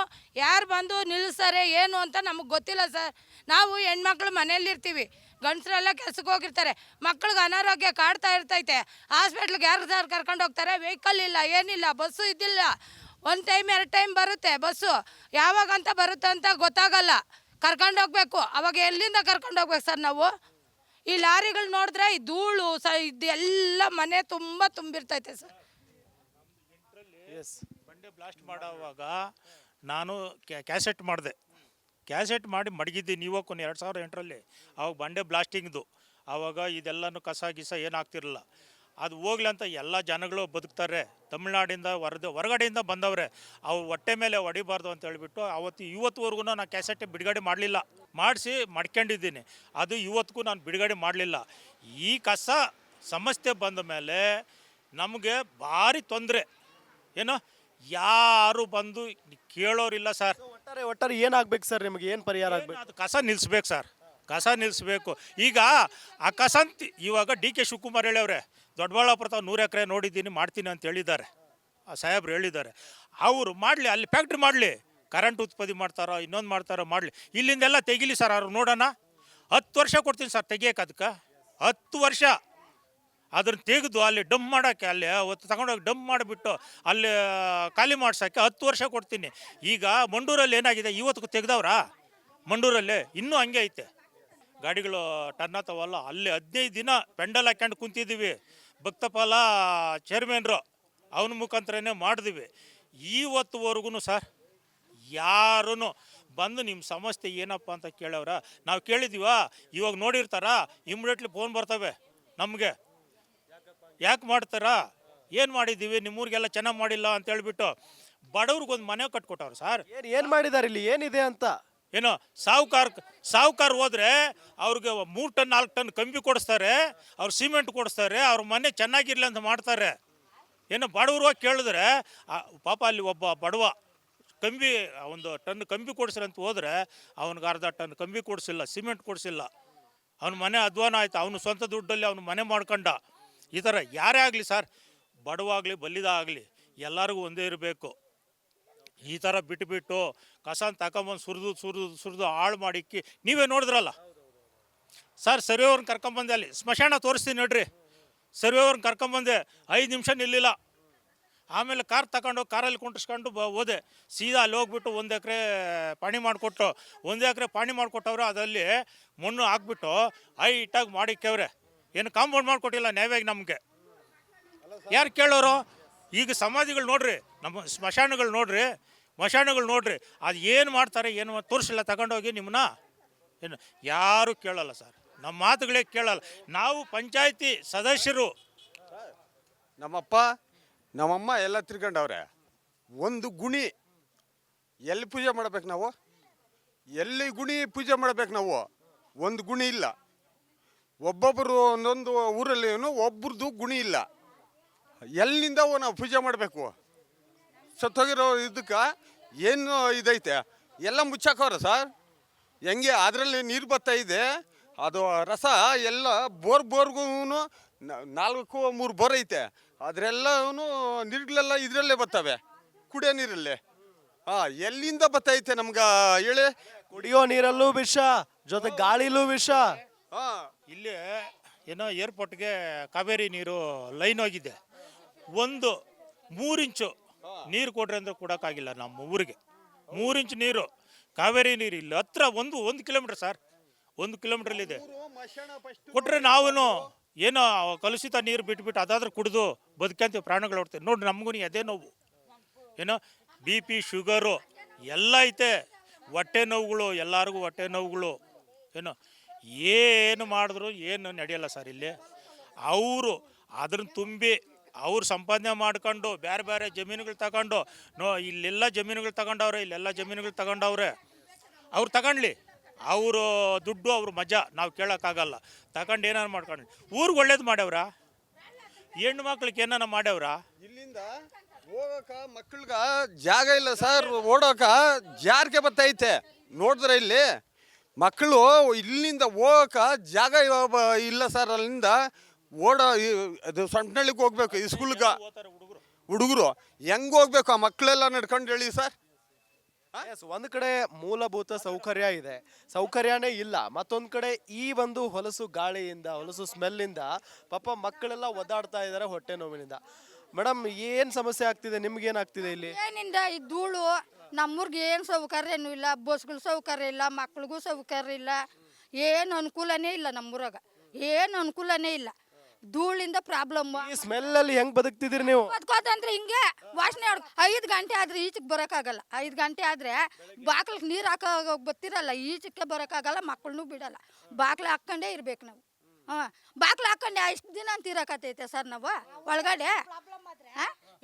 ಯಾರು ಬಂದು ನಿಲ್ಲಿಸ್ತಾರೆ ಏನು ಅಂತ ನಮಗೆ ಗೊತ್ತಿಲ್ಲ ಸರ್. ನಾವು ಹೆಣ್ಮಕ್ಳು ಮನೆಯಲ್ಲಿರ್ತೀವಿ, ಗಂಡಸರೆಲ್ಲ ಕೆಲ್ಸಕ್ಕೆ ಹೋಗಿರ್ತಾರೆ, ಮಕ್ಳಿಗೆ ಅನಾರೋಗ್ಯ ಕಾಡ್ತಾ ಇರ್ತೈತೆ. ಹಾಸ್ಪಿಟ್ಲಿಗೆ ಯಾರು ಸರ್ ಕರ್ಕೊಂಡು ಹೋಗ್ತಾರೆ? ವೆಹಿಕಲ್ ಇಲ್ಲ, ಏನಿಲ್ಲ, ಬಸ್ಸು ಇದ್ದಿಲ್ಲ. 1 ಟೈಮ್ 2 ಟೈಮ್ ಬರುತ್ತೆ ಬಸ್ಸು, ಯಾವಾಗಂತ ಬರುತ್ತೆ ಅಂತ ಗೊತ್ತಾಗಲ್ಲ. ಕರ್ಕೊಂಡು ಹೋಗ್ಬೇಕು, ಅವಾಗ ಎಲ್ಲಿಂದ ಕರ್ಕೊಂಡು ಹೋಗ್ಬೇಕು ಸರ್ ನಾವು? ಈ ಲಾರಿಗಳು ನೋಡಿದ್ರೆ ಈ ಧೂಳು ಇದೆಲ್ಲ ಮನೆ ತುಂಬ ತುಂಬಿರ್ತೈತೆ ಸರ್. ಬಂಡೆ ಬ್ಲಾಸ್ಟ್ ಮಾಡೋವಾಗ ನಾನು ಕ್ಯಾಸೆಟ್ ಮಾಡಿದೆ, ಕ್ಯಾಸೆಟ್ ಮಾಡಿ ಮಡಗಿದ್ದೀನಿ ಇವಕ್ಕೂ 2008ರಲ್ಲಿ. ಅವಾಗ ಬಂಡೆ ಬ್ಲಾಸ್ಟಿಂಗ್ದು, ಆವಾಗ ಇದೆಲ್ಲನೂ ಕಸ ಗಿಸ ಏನಾಗ್ತಿರಲಿಲ್ಲ. ಅದು ಹೋಗ್ಲಿ ಅಂತ ಎಲ್ಲ ಜನಗಳು ಬದುಕ್ತಾರೆ. ತಮಿಳ್ನಾಡಿಂದ ಹೊರಗಡೆಯಿಂದ ಬಂದವ್ರೆ, ಅವ್ರು ಹೊಟ್ಟೆ ಮೇಲೆ ಹೊಡಿಬಾರ್ದು ಅಂತ ಹೇಳಿಬಿಟ್ಟು ಇವತ್ತುವರೆಗೂ ನಾನು ಕ್ಯಾಸೆಟ್ ಬಿಡುಗಡೆ ಮಾಡಲಿಲ್ಲ. ಮಾಡಿಸಿ ಮಡ್ಕೊಂಡಿದ್ದೀನಿ, ಅದು ಇವತ್ತಿಗೂ ನಾನು ಬಿಡುಗಡೆ ಮಾಡಲಿಲ್ಲ. ಈ ಕಸ ಸಮಸ್ಯೆ ಬಂದ ಮೇಲೆ ನಮಗೆ ಭಾರಿ ತೊಂದರೆ. ಏನೋ ಯಾರು ಬಂದು ಕೇಳೋರಿಲ್ಲ ಸರ್. ಒಟ್ಟಾರೆ ಏನಾಗ್ಬೇಕು ಸರ್? ನಿಮಗೆ ಏನು ಪರಿಹಾರ ಆಗ್ಬೇಕು? ಅದು ಕಸ ನಿಲ್ಲಿಸ್ಬೇಕು ಸರ್, ಕಸ ನಿಲ್ಲಿಸ್ಬೇಕು. ಈಗ ಆ ಕಸ ಇವಾಗ DK ಶಿವಕುಮಾರ್ ಹೇಳವ್ರೆ, ದೊಡ್ಡಬಳ್ಳಾಪುರ 100 ಎಕರೆ ನೋಡಿದ್ದೀನಿ ಮಾಡ್ತೀನಿ ಅಂತ ಹೇಳಿದ್ದಾರೆ, ಆ ಸಾಹೇಬ್ರು ಹೇಳಿದ್ದಾರೆ. ಅವರು ಮಾಡಲಿ, ಅಲ್ಲಿ ಫ್ಯಾಕ್ಟ್ರಿ ಮಾಡಲಿ, ಕರೆಂಟ್ ಉತ್ಪತ್ತಿ ಮಾಡ್ತಾರೋ ಇನ್ನೊಂದು ಮಾಡ್ತಾರೋ ಮಾಡಲಿ. ಇಲ್ಲಿಂದೆಲ್ಲ ತೆಗಿಲಿ ಸರ್, ಅವ್ರು ನೋಡೋಣ. 10 ವರ್ಷ ಕೊಡ್ತೀನಿ ಸರ್ ತೆಗಿಯೋಕೆ. ಅದಕ್ಕೆ 10 ವರ್ಷ ಅದನ್ನು ತೆಗೆದು ಅಲ್ಲಿ ಡಂಪ್ ಮಾಡೋಕ್ಕೆ, ಅಲ್ಲಿ ಅವತ್ತು ತಗೊಂಡೋಗಿ ಡಂಪ್ ಮಾಡಿಬಿಟ್ಟು ಅಲ್ಲಿ ಖಾಲಿ ಮಾಡ್ಸೋಕ್ಕೆ 10 ವರ್ಷ ಕೊಡ್ತೀನಿ. ಈಗ ಮಂಡೂರಲ್ಲಿ ಏನಾಗಿದೆ, ಇವತ್ತಿಗೂ ತೆಗ್ದವ್ರಾ? ಮಂಡೂರಲ್ಲಿ ಇನ್ನೂ ಹಂಗೆ ಐತೆ, ಗಾಡಿಗಳು ಟರ್ನ್ ಆಗ್ತಾವಲ್ಲ. ಅಲ್ಲಿ 15 ದಿನ ಪೆಂಡಲ್ ಹಾಕ್ಯಂಡು ಕುಂತಿದ್ದೀವಿ. ಭಕ್ತಪಾಲ ಚೇರ್ಮನ್ರು ಅವನ ಮುಖಾಂತರನೇ ಮಾಡಿದ್ವಿ. ಇವತ್ತುವರೆಗೂ ಸರ್ ಯಾರೂ ಬಂದು ನಿಮ್ಮ ಸಮಸ್ಯೆ ಏನಪ್ಪ ಅಂತ ಕೇಳವ್ರ? ನಾವು ಕೇಳಿದ್ದೀವ? ಇವಾಗ ನೋಡಿರ್ತಾರ, ಇಮಿಡಿಯೇಟ್ಲಿ ಫೋನ್ ಬರ್ತವೆ ನಮಗೆ. ಯಾಕೆ ಮಾಡ್ತಾರಾ? ಏನು ಮಾಡಿದ್ದೀವಿ, ನಿಮ್ಮೂರಿಗೆಲ್ಲ ಚೆನ್ನಾಗಿ ಮಾಡಿಲ್ಲ ಅಂತ ಹೇಳ್ಬಿಟ್ಟು ಬಡವ್ರಿಗೊಂದು ಮನೆ ಕಟ್ಕೊಟ್ಟವ್ರು ಸರ್. ಏನು ಮಾಡಿದ್ದಾರೆ ಇಲ್ಲಿ, ಏನಿದೆ ಅಂತ? ಏನೋ ಸಾವುಕಾರ ಹೋದ್ರೆ ಅವ್ರಿಗೆ 3 ಟನ್ 4 ಟನ್ ಕಂಬಿ ಕೊಡಿಸ್ತಾರೆ, ಅವ್ರು ಸಿಮೆಂಟ್ ಕೊಡಿಸ್ತಾರೆ, ಅವ್ರ ಮನೆ ಚೆನ್ನಾಗಿರ್ಲಿ ಅಂತ ಮಾಡ್ತಾರೆ. ಏನೋ ಬಡವರು ಹೋಗಿ ಕೇಳಿದ್ರೆ ಪಾಪ ಅಲ್ಲಿ ಒಬ್ಬ ಬಡವ ಕಂಬಿ 1 ಟನ್ ಕಂಬಿ ಕೊಡಿಸ್ರಿ ಅಂತ ಹೋದ್ರೆ ಅವ್ನಿಗೆ ಅರ್ಧ ಟನ್ ಕಂಬಿ ಕೊಡಿಸಿಲ್ಲ, ಸಿಮೆಂಟ್ ಕೊಡಿಸಿಲ್ಲ. ಅವ್ನ ಮನೆ ಅಧ್ವಾನ ಆಯ್ತು, ಅವನು ಸ್ವಂತ ದುಡ್ಡಲ್ಲಿ ಅವ್ನು ಮನೆ ಮಾಡ್ಕೊಂಡ. ಈ ಥರ ಯಾರೇ ಆಗಲಿ ಸರ್, ಬಡವಾಗಲಿ ಬಲ್ಲಿದ ಆಗಲಿ ಎಲ್ಲರಿಗೂ ಒಂದೇ ಇರಬೇಕು. ಈ ಥರ ಬಿಟ್ಟು ಕಸನ ತಗೊಂಬಂದು ಸುರಿದು ಹಾಳು ಮಾಡಿಕ್ಕಿ ನೀವೇ ನೋಡಿದ್ರಲ್ಲ ಸರ್. ಸರ್ವೇವ್ರನ್ನ ಕರ್ಕೊಂಬಂದೆ, ಅಲ್ಲಿ ಸ್ಮಶಾನ ತೋರಿಸ್ತೀನಿ ನೋಡ್ರಿ. ಸರ್ವೇವ್ರನ್ನ ಕರ್ಕೊಂಬಂದೆ, 5 ನಿಮಿಷ ನಿಲ್ಲಿಲ್ಲ. ಆಮೇಲೆ ಕಾರ್ ತಗೊಂಡು ಕಾರಲ್ಲಿ ಕುಂಟಿಸ್ಕೊಂಡು ಹೋದೆ. ಸೀದಾ ಅಲ್ಲಿ ಹೋಗ್ಬಿಟ್ಟು 1 ಎಕರೆ ಪಾಣಿ ಮಾಡಿಕೊಟ್ಟು 1 ಎಕರೆ ಪಾಣಿ ಮಾಡಿಕೊಟ್ಟವ್ರೆ. ಅದರಲ್ಲಿ ಮಣ್ಣು ಹಾಕ್ಬಿಟ್ಟು ಹೈಟಾಗಿ ಮಾಡಿಕ್ಕವ್ರೆ. ಏನು ಕಾಂಪೌಂಡ್ ಮಾಡಿಕೊಟ್ಟಿಲ್ಲ ನ್ಯಾಯವಾಗಿ ನಮಗೆ. ಯಾರು ಕೇಳೋರು? ಈಗ ಸಮಾಧಿಗಳು ನೋಡ್ರಿ, ನಮ್ಮ ಸ್ಮಶಾನಗಳು ನೋಡ್ರಿ, ಅದು ಏನು ಮಾಡ್ತಾರೆ ಏನು ತೋರಿಸಿಲ್ಲ ತಗೊಂಡೋಗಿ ನಿಮ್ಮನ್ನ. ಏನು ಯಾರು ಕೇಳಲ್ಲ ಸರ್, ನಮ್ಮ ಮಾತುಗಳೇ ಕೇಳಲ್ಲ. ನಾವು ಪಂಚಾಯತಿ ಸದಸ್ಯರು, ನಮ್ಮಪ್ಪ ನಮ್ಮಮ್ಮ ಎಲ್ಲ ತಿರ್ಕೊಂಡವ್ರೆ. ಒಂದು ಗುಣಿ ಎಲ್ಲಿ ಪೂಜೆ ಮಾಡ್ಬೇಕು ನಾವು? ಎಲ್ಲಿ ಗುಣಿ ಪೂಜೆ ಮಾಡ್ಬೇಕು ನಾವು? ಒಂದು ಗುಣಿ ಇಲ್ಲ. ಒಬ್ಬೊಬ್ಬರು ಒಂದೊಂದು ಊರಲ್ಲಿ ಒಬ್ರದ್ದು ಗುಣಿ ಇಲ್ಲ. ಎಲ್ಲಿಂದ ನಾವು ಪೂಜೆ ಮಾಡಬೇಕು? ಸತ್ತೋಗಿರೋ ಇದಕ್ಕೆ ಏನು ಇದೈತೆ ಎಲ್ಲ ಮುಚ್ಚಾಕವ್ರೆ ಸರ್. ಹೆಂಗೆ ಅದರಲ್ಲಿ ನೀರು ಬರ್ತಾ ಇದೆ, ಅದು ರಸ ಎಲ್ಲ ಬೋರ್ಗೂ 4-3 ಬೋರ್ ಐತೆ. ಅದರೆಲ್ಲೂ ನೀರುಗಳೆಲ್ಲ ಇದರಲ್ಲೇ ಬರ್ತವೆ, ಕುಡಿಯೋ ನೀರಲ್ಲೇ. ಎಲ್ಲಿಂದ ಬರ್ತೈತೆ ನಮ್ಗೆ ಹೇಳಿ? ಕುಡಿಯೋ ನೀರಲ್ಲೂ ವಿಷ, ಜೊತೆ ಗಾಳಿಲೂ ವಿಷ. ಇಲ್ಲಿ ಏನೋ ಏರ್ಪೋರ್ಟ್ಗೆ ಕಾವೇರಿ ನೀರು ಲೈನ್ ಹೋಗಿದೆ. 3 ಇಂಚು ನೀರು ಕೊಡ್ರಿ ಅಂದ್ರೆ ಕೊಡೋಕ್ಕಾಗಿಲ್ಲ ನಮ್ಮ ಊರಿಗೆ. 3 ಇಂಚು ನೀರು, ಕಾವೇರಿ ನೀರು ಇಲ್ಲಿ ಹತ್ರ 1 ಕಿಲೋಮೀಟ್ರ್ ಸರ್, 1 ಕಿಲೋಮೀಟ್ರಲ್ಲಿದೆ. ಕೊಟ್ಟರೆ ನಾವು ಏನೋ ಕಲುಷಿತ ನೀರು ಬಿಟ್ಬಿಟ್ಟು ಅದಾದ್ರೂ ಕುಡಿದು ಬದುಕಂತೀವಿ, ಪ್ರಾಣಗಳು ಹೊಡ್ತೇವೆ. ನೋಡಿ ನಮಗೂ ಅದೇ ನೋವು, ಏನೋ BP ಶುಗರು ಎಲ್ಲ ಐತೆ, ಹೊಟ್ಟೆ ನೋವುಗಳು, ಎಲ್ಲರಿಗೂ ಹೊಟ್ಟೆ ನೋವುಗಳು. ಏನು ಮಾಡಿದ್ರು ಏನು ನಡೆಯಲ್ಲ ಸರ್ ಇಲ್ಲಿ. ಅವರು ಅದನ್ನು ತುಂಬಿ ಅವ್ರು ಸಂಪಾದನೆ ಮಾಡ್ಕೊಂಡು ಬೇರೆ ಬೇರೆ ಜಮೀನುಗಳು ತಗೊಂಡು ಇಲ್ಲೆಲ್ಲ ಜಮೀನುಗಳು ತಗೊಂಡವ್ರೆ, ಇಲ್ಲೆಲ್ಲ ಜಮೀನುಗಳು ತಗೊಂಡವ್ರೆ. ಅವ್ರು ತಗೊಂಡ್ಲಿ, ಅವರು ದುಡ್ಡು ಅವ್ರ ಮಜಾ, ನಾವು ಕೇಳೋಕ್ಕಾಗಲ್ಲ. ತಗೊಂಡು ಏನಾರು ಮಾಡ್ಕೊಂಡು ಊರಿಗೆ ಒಳ್ಳೇದು ಮಾಡ್ಯವ್ರ, ಹೆಣ್ಣು ಮಕ್ಳಿಗೆ ಏನಾರ ಮಾಡ್ಯವ್ರ? ಇಲ್ಲಿಂದ ಹೋಗಕ ಮಕ್ಕಳಿಗೆ ಜಾಗ ಇಲ್ಲ ಸರ್, ಓಡೋಕ ಜಾರಿಗೆ ಬರ್ತೈತೆ. ನೋಡಿದ್ರೆ ಇಲ್ಲಿ ಮಕ್ಕಳು ಇಲ್ಲಿಂದ ಹೋಗಕ ಜಾಗ ಇಲ್ಲ ಸರ್. ಅಲ್ಲಿಂದ ಅದು ಸೊಂಟನಳ್ಳಿಗೆ ಹೋಗ್ಬೇಕು, ಈ ಸ್ಕೂಲ್ಗೆ ಹುಡುಗರು ಹೆಂಗೆ ಹೋಗ್ಬೇಕು ಆ ಮಕ್ಕಳೆಲ್ಲ ನಡ್ಕೊಂಡು ಹೇಳಿ ಸರ್. ಎಸ್, ಒಂದ್ ಕಡೆ ಮೂಲಭೂತ ಸೌಕರ್ಯ ಇದೆ, ಸೌಕರ್ಯನೇ ಇಲ್ಲ. ಮತ್ತೊಂದ್ ಕಡೆ ಈ ಒಂದು ಹೊಲಸು ಗಾಳಿಯಿಂದ, ಹೊಲಸು ಸ್ಮೆಲ್ಲಿಂದ ಪಾಪ ಮಕ್ಕಳೆಲ್ಲ ಒದ್ದಾಡ್ತಾ ಇದ್ದಾರೆ ಹೊಟ್ಟೆ ನೋವಿನಿಂದ. ಮೇಡಮ್, ಏನ್ ಸಮಸ್ಯೆ ಆಗ್ತಿದೆ? ನಿಮ್ಗೆ ಏನಾಗ್ತಿದೆ ಇಲ್ಲಿ? ಏನಿಂದ ಈ ಧೂಳು ನಮ್ಮೂರ್ಗೆ ಏನು ಸೌಕರ್ಯನೂ ಇಲ್ಲ, ಬಸ್ಗಳ ಸೌಕರ್ಯ ಇಲ್ಲ, ಮಕ್ಳಿಗೂ ಸೌಕರ್ಯ ಇಲ್ಲ, ಏನು ಅನುಕೂಲನೇ ಇಲ್ಲ ನಮ್ಮೂರಾಗ, ಏನು ಅನುಕೂಲನೇ ಇಲ್ಲ. ಧೂಳಿಂದ ಪ್ರಾಬ್ಲಮ್. ಈ ಸ್ಮೆಲ್ ಅಲ್ಲಿ ಹೆಂಗ್ ಬದುಕ್ತಿದ್ದೀರಿ ನೀವು? ಬದುಕೋದಂದ್ರೆ ಹಿಂಗೆ ವಾಸನೆ 5 ಗಂಟೆ ಆದ್ರೆ ಈಚೆಗೆ ಬರೋಕ್ಕಾಗಲ್ಲ. 5 ಗಂಟೆ ಆದ್ರೆ ಬಾಕ್ಲಿಗೆ ನೀರು ಹಾಕೋ ಬರ್ತಿರಲ್ಲ, ಈಚಕ್ಕೆ ಬರೋಕ್ಕಾಗಲ್ಲ, ಮಕ್ಕಳನ್ನೂ ಬಿಡಲ್ಲ. ಬಾಕ್ಲು ಹಾಕ್ಕೊಂಡೇ ಇರ್ಬೇಕು ನಾವು. ಬಾಕ್ಲು ಹಾಕೊಂಡೆ ಇಷ್ಟು ದಿನ ಅಂತ ಇರಕತ್ತೈತೆ ಸರ್ ನಾವು ಒಳಗಡೆ.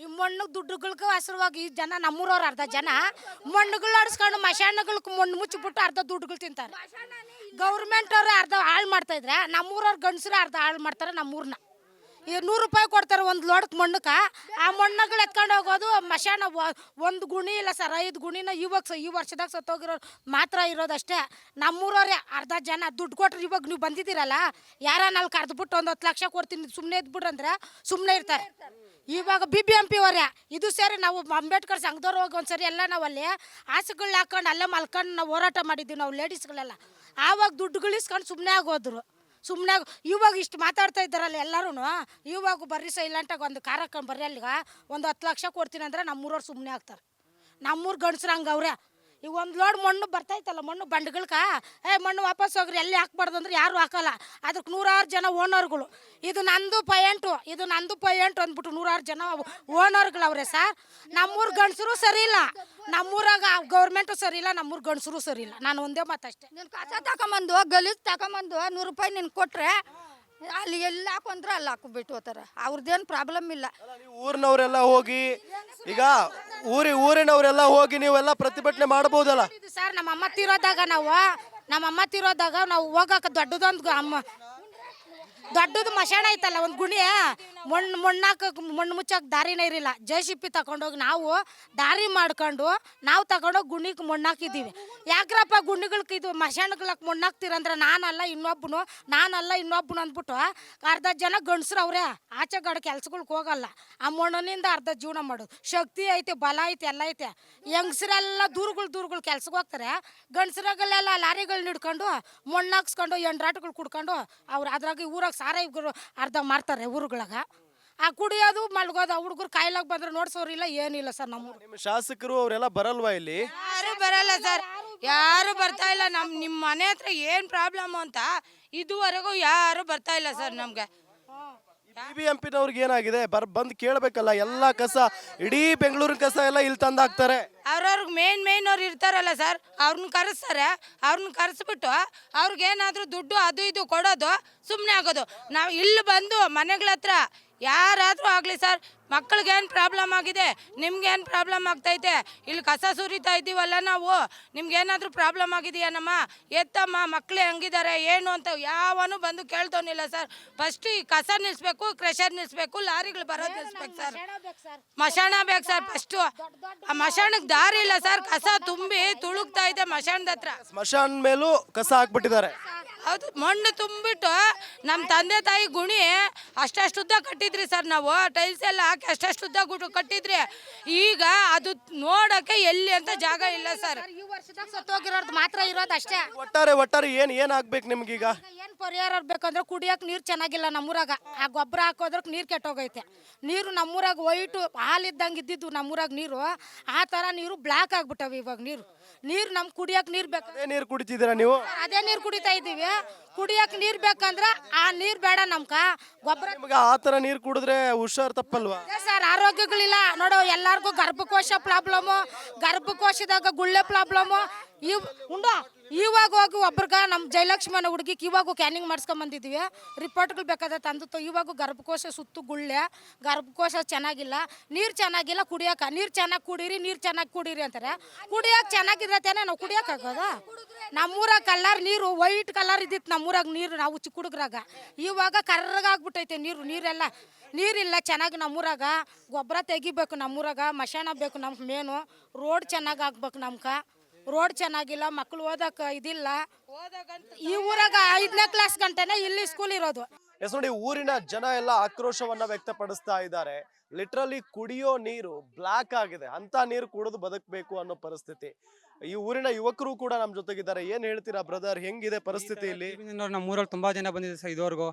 ಈ ಮಣ್ಣು ದುಡ್ಡುಗಳ್ಗೆ ಹೆಸರುವಾಗಿ ಈ ಜನ ನಮ್ಮೂರವ್ರು ಅರ್ಧ ಜನ ಮಣ್ಣುಗಳು ಆಡಿಸ್ಕೊಂಡು ಮಶಾನಗಳಿಗೆ ಮಣ್ಣು ಮುಚ್ಚಿಬಿಟ್ಟು ಅರ್ಧ ದುಡ್ಡುಗಳು ತಿಂತಾರೆ. ಗೌರ್ಮೆಂಟ್ ಅವ್ರು ಅರ್ಧ ಹಾಳು ಮಾಡ್ತಾ ಇದ್ರೆ ನಮ್ಮೂರವ್ರು ಗಂಡಸರು ಅರ್ಧ ಹಾಳು ಮಾಡ್ತಾರೆ ನಮ್ಮೂರನ್ನ. ಈಗ 100 ರೂಪಾಯಿ ಕೊಡ್ತಾರೆ ಒಂದು ಲೋಡಕ್ಕೆ ಮಣ್ಣಕ್ಕೆ. ಆ ಮಣ್ಣುಗಳು ಎತ್ಕೊಂಡು ಹೋಗೋದು ಮಶಾನ. ಒಂದು ಗುಣಿ ಇಲ್ಲ ಸರ್, 5 ಗುಣಿನ ಈ ವರ್ಷದಾಗ ಸತ್ತೋಗಿರೋರು ಮಾತ್ರ ಇರೋದಷ್ಟೇ. ನಮ್ಮೂರವ್ರೆ ಅರ್ಧ ಜನ ದುಡ್ಡು ಕೊಟ್ರೆ ಇವಾಗ ನೀವು ಬಂದಿದ್ದೀರಲ್ಲ, ಯಾರನ್ನಲ್ಲಿ ಕರೆದ್ಬಿಟ್ಟು ಒಂದು 10 ಲಕ್ಷ ಕೊಡ್ತೀನಿ ಸುಮ್ಮನೆ ಇದ್ಬಿಟ್ರಂದ್ರೆ ಸುಮ್ಮನೆ ಇರ್ತಾರೆ. ಇವಾಗ BBMP ಅವರೇ ಇದು ಸೇರಿ ನಾವು ಅಂಬೇಡ್ಕರ್ ಸಂಘದವ್ರು ಹೋಗಿ ಒಂದ್ಸರಿ ಎಲ್ಲ ನಾವು ಅಲ್ಲಿ ಹಾಸುಗಳು ಹಾಕೊಂಡು ಅಲ್ಲೇ ಮಲ್ಕೊಂಡು ನಾವು ಹೋರಾಟ ಮಾಡಿದ್ದೀವಿ ನಾವು ಲೇಡೀಸ್ಗಳೆಲ್ಲ. ಆವಾಗ ದುಡ್ಡುಗಳು ಇಸ್ಕೊಂಡು ಸುಮ್ಮನೆ ಆಗೋದ್ರು. ಸುಮ್ಮನೆ ಇವಾಗ ಇಷ್ಟು ಮಾತಾಡ್ತಾ ಇದ್ದಾರಲ್ಲ ಎಲ್ಲರೂ, ಇವಾಗ ಬರ್ರಿ ಸೈಲೆಂಟಾಗಿ ಒಂದು ಕಾರ್ ಹಾಕೊಂಡು ಬರ್ರಿ ಅಲ್ಲಿಗೆ ಒಂದು 10 ಲಕ್ಷ ಕೊಡ್ತೀನಿ ಅಂದರೆ ನಮ್ಮೂರವ್ರು ಸುಮ್ಮನೆ ಆಗ್ತಾರೆ. ನಮ್ಮೂರು ಗಂಡಸ್ರು ಹಂಗೆ ಅವ್ರೆ. ಈಗ ಒಂದು ಲೋಡ್ ಮಣ್ಣು ಬರ್ತಾಯಿತ್ತಲ್ಲ, ಮಣ್ಣು ಬಂಡ್ಗಳ್ಗೆ ಮಣ್ಣು ವಾಪಸ್ ಹೋಗ್ರಿ, ಎಲ್ಲಿ ಹಾಕ್ಬಾರ್ದು ಅಂದ್ರೆ ಯಾರು ಹಾಕಲ್ಲ. ಅದಕ್ಕೆ 100 ಜನ ಓನರ್ಗಳು. ಇದು ನಂದು ಪೈಂಟು, ಇದು ನಂದು ಪೈಂಟು ಅಂದ್ಬಿಟ್ಟು 100 ಜನ ಓನರ್ಗಳವ್ರೆ ಸರ್. ನಮ್ಮೂರು ಗಂಡಸರು ಸರಿ ಇಲ್ಲ, ನಮ್ಮೂರಾಗ ಗೌರ್ಮೆಂಟು ಸರಿ ಇಲ್ಲ, ನಮ್ಮೂರು ಗಂಡಸರು ಸರಿ ಇಲ್ಲ. ನಾನು ಒಂದೇ ಮಾತಷ್ಟೇ. ನೀನು ಕಸ ತಗೊಂಬಂದು ಗಲೀಜು ತಗೊಂಬಂದು 100 ರೂಪಾಯಿ ನೀನು ಕೊಟ್ಟರೆ ಅಲ್ಲಿ ಎಲ್ಲಿ ಹಾಕೊಂಡ್ರೆ ಅಲ್ಲಿ ಹಾಕ್ಬಿಟ್ಟು ಹೋಗ್ತಾರೆ. ಅವ್ರದ್ದೇನು ಪ್ರಾಬ್ಲಮ್ ಇಲ್ಲ. ಊರಿನವರೆಲ್ಲ ಹೋಗಿ, ಈಗ ಊರಿನವರೆಲ್ಲ ಹೋಗಿ ನೀವೆಲ್ಲ ಪ್ರತಿಭಟನೆ ಮಾಡಬಹುದಲ್ಲ ಸರ್? ನಮ್ಮಮ್ಮ ತೀರೋದಾಗ ನಾವು ಹೋಗಕ್ಕೆ ದೊಡ್ಡದು ಮಶಾಣ ಐತಲ್ಲ, ಒಂದು ಗುಣಿ ಮಣ್ಣು ಮುಚ್ಚಕ್ಕೆ ದಾರಿನೇ ಇರಲಿಲ್ಲ. JCB ತಗೊಂಡೋಗಿ ನಾವು ದಾರಿ ಮಾಡ್ಕೊಂಡು ನಾವು ತಗೊಂಡೋಗಿ ಗುಣಿಗೆ ಮಣ್ಣು ಹಾಕಿದ್ದೀವಿ. ಯಾಕ್ರಪ್ಪ ಗುಣಿಗಳ್ಗೆ ಇದು ಮಶಾಣಗಳಿಗೆ ಮಣ್ಣು ಹಾಕ್ತೀರಂದ್ರೆ ನಾನಲ್ಲ ಇನ್ನೊಬ್ಬನು ಅಂದ್ಬಿಟ್ಟು ಅರ್ಧ ಜನ ಗಂಡಸ್ರು ಅವರೇ ಆಚೆ ಗಡ ಕೆಲ್ಸಗಳ್ಗೆ ಹೋಗಲ್ಲ. ಆ ಮಣ್ಣಿನಿಂದ ಅರ್ಧ ಜೀವನ ಮಾಡೋದು. ಶಕ್ತಿ ಐತೆ, ಬಲ ಐತೆ, ಎಲ್ಲ ಐತೆ. ಹೆಂಗಸ್ರೆಲ್ಲ ದೂರುಗಳು ಕೆಲ್ಸಕ್ಕೆ ಹೋಗ್ತಾರೆ. ಗಂಡಸ್ರಾಗಲ್ಲೆಲ್ಲ ಲಾರಿಗಳನ್ನ ಹಿಡ್ಕೊಂಡು ಮಣ್ಣು ಹಾಕ್ಸ್ಕೊಂಡು ಎಂಡ್ರಾಟಗಳು ಕುಡ್ಕೊಂಡು ಅವ್ರು ಅದ್ರಾಗ ಊರಾಗ ಸಾರಾಯಿಗಳು ಅರ್ಧ ಮಾರ್ತಾರೆ ಊರುಗಳಾಗ. ಆ ಕುಡಿಯೋದು ಮಲ್ಗೋದು. ಹುಡುಗರು ಕಾಯಿಲಾಗ ಬಂದ್ರೆ ನೋಡ್ಸೋರಿಲ್ಲ, ಏನಿಲ್ಲ ಸರ್. ನಿಮ್ಮ ಶಾಸಕರು ಅವರೆಲ್ಲ ಬರಲ್ವಾ ಇಲ್ಲಿ? ಯಾರು ಬರಲ್ಲ ಸರ್, ಯಾರು ಬರ್ತಾ ಇಲ್ಲ. ನಿಮ್ಮ ಮನೆ ಹತ್ರ ಏನು ಪ್ರಾಬ್ಲಮ್ ಅಂತ ಇದುವರೆಗೂ ಯಾರು ಬರ್ತಾ ಇಲ್ಲ ಸರ್ ನಮ್ಗೆ. BBMPನವ್ರಿಗೆ ಏನಾಗಿದೆ? ಬಂದು ಕೇಳಬೇಕಲ್ಲ. ಎಲ್ಲ ಕಸ, ಇಡೀ ಬೆಂಗಳೂರಿನ ಕಸ ಎಲ್ಲ ಇಲ್ಲಿ ತಂದಾಕ್ತಾರೆ. ಅವ್ರವ್ರಿಗೆ ಮೇನ್ ಅವ್ರು ಇರ್ತಾರಲ್ಲ ಸರ್, ಅವ್ರನ್ನ ಕರೆಸ್ತಾರೆ. ಅವ್ರನ್ನ ಕರೆಸ್ಬಿಟ್ಟು ಅವ್ರಿಗೇನಾದರೂ ದುಡ್ಡು ಅದು ಇದು ಕೊಡೋದು, ಸುಮ್ಮನೆ ಆಗೋದು. ನಾವು ಇಲ್ಲಿ ಬಂದು ಮನೆಗಳ ಹತ್ರ ಯಾರಾದರೂ ಆಗಲಿ ಸರ್, ಮಕ್ಳಿಗೇನು ಪ್ರಾಬ್ಲಮ್ ಆಗಿದೆ, ನಿಮ್ಗೇನು ಪ್ರಾಬ್ಲಮ್ ಆಗ್ತೈತೆ, ಇಲ್ಲಿ ಕಸ ಸುರಿತಾ ಇದ್ದೀವಲ್ಲ ನಾವು, ನಿಮ್ಗೇನಾದರೂ ಪ್ರಾಬ್ಲಮ್ ಆಗಿದೆಯೇನಮ್ಮ, ಎತ್ತಮ್ಮ, ಮಕ್ಕಳು ಹೆಂಗಿದ್ದಾರೆ ಏನು ಅಂತ ಯಾವನು ಬಂದು ಕೇಳ್ತೋನಿಲ್ಲ ಸರ್. ಫಸ್ಟ್ ಈ ಕಸ ನಿಲ್ಲಿಸ್ಬೇಕು, ಕ್ರೆಷರ್ ನಿಲ್ಲಿಸ್ಬೇಕು, ಲಾರಿಗಳು ಬರೋದು ನಿಲ್ಲಿಸ್ಬೇಕು ಸರ್. ಮಶಾಣ ಬೇಕು ಸರ್ ಫಸ್ಟು. ಆ ಮಶಾಣಕ್ಕೆ ದಾರಿ ಇಲ್ಲ ಸರ್, ಕಸ ತುಂಬಿ ತುಳುಕ್ತಾ ಇದೆ ಮಶಾಣದ ಹತ್ರ. ಸ್ಮಶಾನ ಮೇಲೂ ಕಸ ಹಾಕ್ಬಿಟ್ಟಿದ್ದಾರೆ. ಹೌದು, ಮಣ್ಣು ತುಂಬಿಟ್ಟು ನಮ್ಮ ತಂದೆ ತಾಯಿ ಗುಣಿ ಅಷ್ಟುದ್ದ ಕಟ್ಟಿದ್ರಿ ಸರ್. ನಾವು ಟೈಲ್ಸ್ ಎಲ್ಲ ಹಾಕಿ ಅಷ್ಟುದ್ದ ಕಟ್ಟಿದ್ರಿ. ಈಗ ಅದು ನೋಡಕ್ಕೆ ಎಲ್ಲಿ ಅಂತ ಜಾಗ ಇಲ್ಲ ಸರ್. ಈ ವರ್ಷದಾಗ ಸತ್ತೋಗಿರೋದು ಮಾತ್ರ ಇರೋದು ಅಷ್ಟೇ. ಒಟ್ಟಾರೆ ಏನ್ ಆಗ್ಬೇಕು ನಿಮ್ಗೀಗ? ಏನು ಪರಿಹಾರ ಬೇಕಂದ್ರೆ ಕುಡಿಯೋಕೆ ನೀರು ಚೆನ್ನಾಗಿಲ್ಲ ನಮ್ಮೂರಾಗ. ಆ ಗೊಬ್ಬರ ಹಾಕೋದ್ರಕ್ಕೆ ನೀರು ಕೆಟ್ಟೋಗೈತೆ. ನೀರು ನಮ್ಮೂರಾಗ ವೈಟು ಹಾಲಿದ್ದಂಗೆ ಇದ್ದಿದ್ದು ನಮ್ಮೂರಾಗ ನೀರು, ಆ ಥರ ನೀರು ಬ್ಲ್ಯಾಕ್ ಆಗ್ಬಿಟ್ಟವೆ ಇವಾಗ. ನೀರು ನಮ್ಗೆ ಕುಡಿಯೋಕೆ ನೀರು ಬೇಕು. ಅದೇ ನೀರು ಕುಡಿತಿದ್ದೀರಾ ನೀವು? ಅದೇ ನೀರು ಕುಡಿತಾ ಇದ್ದೀವಿ. ಕುಡಿಯೋಕೆ ನೀರು ಬೇಕಂದ್ರೆ ಆ ನೀರು ಬೇಡ ನಮ್ಗ. ಗೊಬ್ಬರ ನಿಮ್ಗೆ ಆ ಥರ ನೀರು ಕುಡಿದ್ರೆ ಹುಷಾರ್ ತಪ್ಪಲ್ವಾ ಸರ್? ಆರೋಗ್ಯಗಳಿಲ್ಲ ನೋಡೋ, ಎಲ್ಲರಿಗೂ ಗರ್ಭಕೋಶ ಪ್ರಾಬ್ಲಮ್ಮು, ಗರ್ಭಕೋಶದಾಗ ಗುಳ್ಳೆ ಪ್ರಾಬ್ಲಮ್ಮು. ಇವಾಗ ಹೋಗಿ ಒಬ್ರಿಗೆ ನಮ್ಮ ಜಯಲಕ್ಷ್ಮಣ ಹುಡುಗಿಗೆ ಇವಾಗ ಕ್ಯಾನಿಂಗ್ ಮಾಡಿಸ್ಕೊಂಬಂದಿದ್ವಿ. ರಿಪೋರ್ಟ್ಗಳು ಬೇಕಾದ್ರೆ ತಂದು ಇವಾಗ ಗರ್ಭಕೋಶ ಸುತ್ತು ಗುಳ್ಳೆ, ಗರ್ಭಕೋಶ ಚೆನ್ನಾಗಿಲ್ಲ, ನೀರು ಚೆನ್ನಾಗಿಲ್ಲ. ಕುಡಿಯೋಕೆ ನೀರು ಚೆನ್ನಾಗಿ ಕುಡೀರಿ ಅಂತಾರೆ. ಕುಡಿಯೋಕೆ ಚೆನ್ನಾಗಿರತ್ತೇನೆ, ನಾವು ಕುಡಿಯೋಕ್ಕಾಗೋದು? ನಮ್ಮೂರಾಗ ಕಲರ್ ನೀರು ವೈಟ್ ಕಲರ್ ಇದ್ದಿತ್ತು ನಮ್ಮೂರಾಗ ನೀರು, ನಾವು ಚಿಕ್ಕ ಹುಡುಗರಾಗ. ಇವಾಗ ಕರ್ರಗಾಗ್ಬಿಟ್ಟೈತೆ ನೀರೆಲ್ಲ. ನೀರಿಲ್ಲ ಚೆನ್ನಾಗಿ ನಮ್ಮೂರಾಗ. ಗೊಬ್ಬರ ತೆಗಿಬೇಕು ನಮ್ಮೂರಾಗ, ಮಶಾಣ ಬೇಕು ನಮ್ಗೆ ಮೇನು. ರೋಡ್ ಚೆನ್ನಾಗಿ ಆಗ್ಬೇಕು ನಮ್ಗೆ. ರೋಡ್ ಚೆನ್ನಾಗಿಲ್ಲ, ಮಕ್ಕಳು ಓದಕ್ಕೆ ಇದಿಲ್ಲ. ಈ ಊರಾಗ 5ನೇ ಕ್ಲಾಸ್ ಗಂಟೆನೇ ಇಲ್ಲಿ ಸ್ಕೂಲ್ ಇರೋದು. ಎಸ್ ನೋಡಿ, ಊರಿನ ಜನ ಎಲ್ಲ ಆಕ್ರೋಶವನ್ನ ವ್ಯಕ್ತಪಡಿಸ್ತಾ ಇದ್ದಾರೆ. ಲಿಟ್ರಲಿ ಕುಡಿಯೋ ನೀರು ಬ್ಲಾಕ್ ಆಗಿದೆ, ಅಂತ ನೀರು ಕುಡಿದು ಬದುಕಬೇಕು ಅನ್ನೋ ಪರಿಸ್ಥಿತಿ. ಈ ಊರಿನ ಯುವಕರು ಕೂಡ ನಮ್ ಜೊತೆಗಿದ್ದಾರೆ. ಏನ್ ಹೇಳ್ತೀರಾ ಬ್ರದರ್, ಹೆಂಗಿದೆ ಪರಿಸ್ಥಿತಿ ಇಲ್ಲಿ? ನಮ್ಮ ಊರಲ್ಲಿ ತುಂಬಾ ಜನ ಬಂದಿದೆ ಸರ್. ಇದುವರೆಗೂ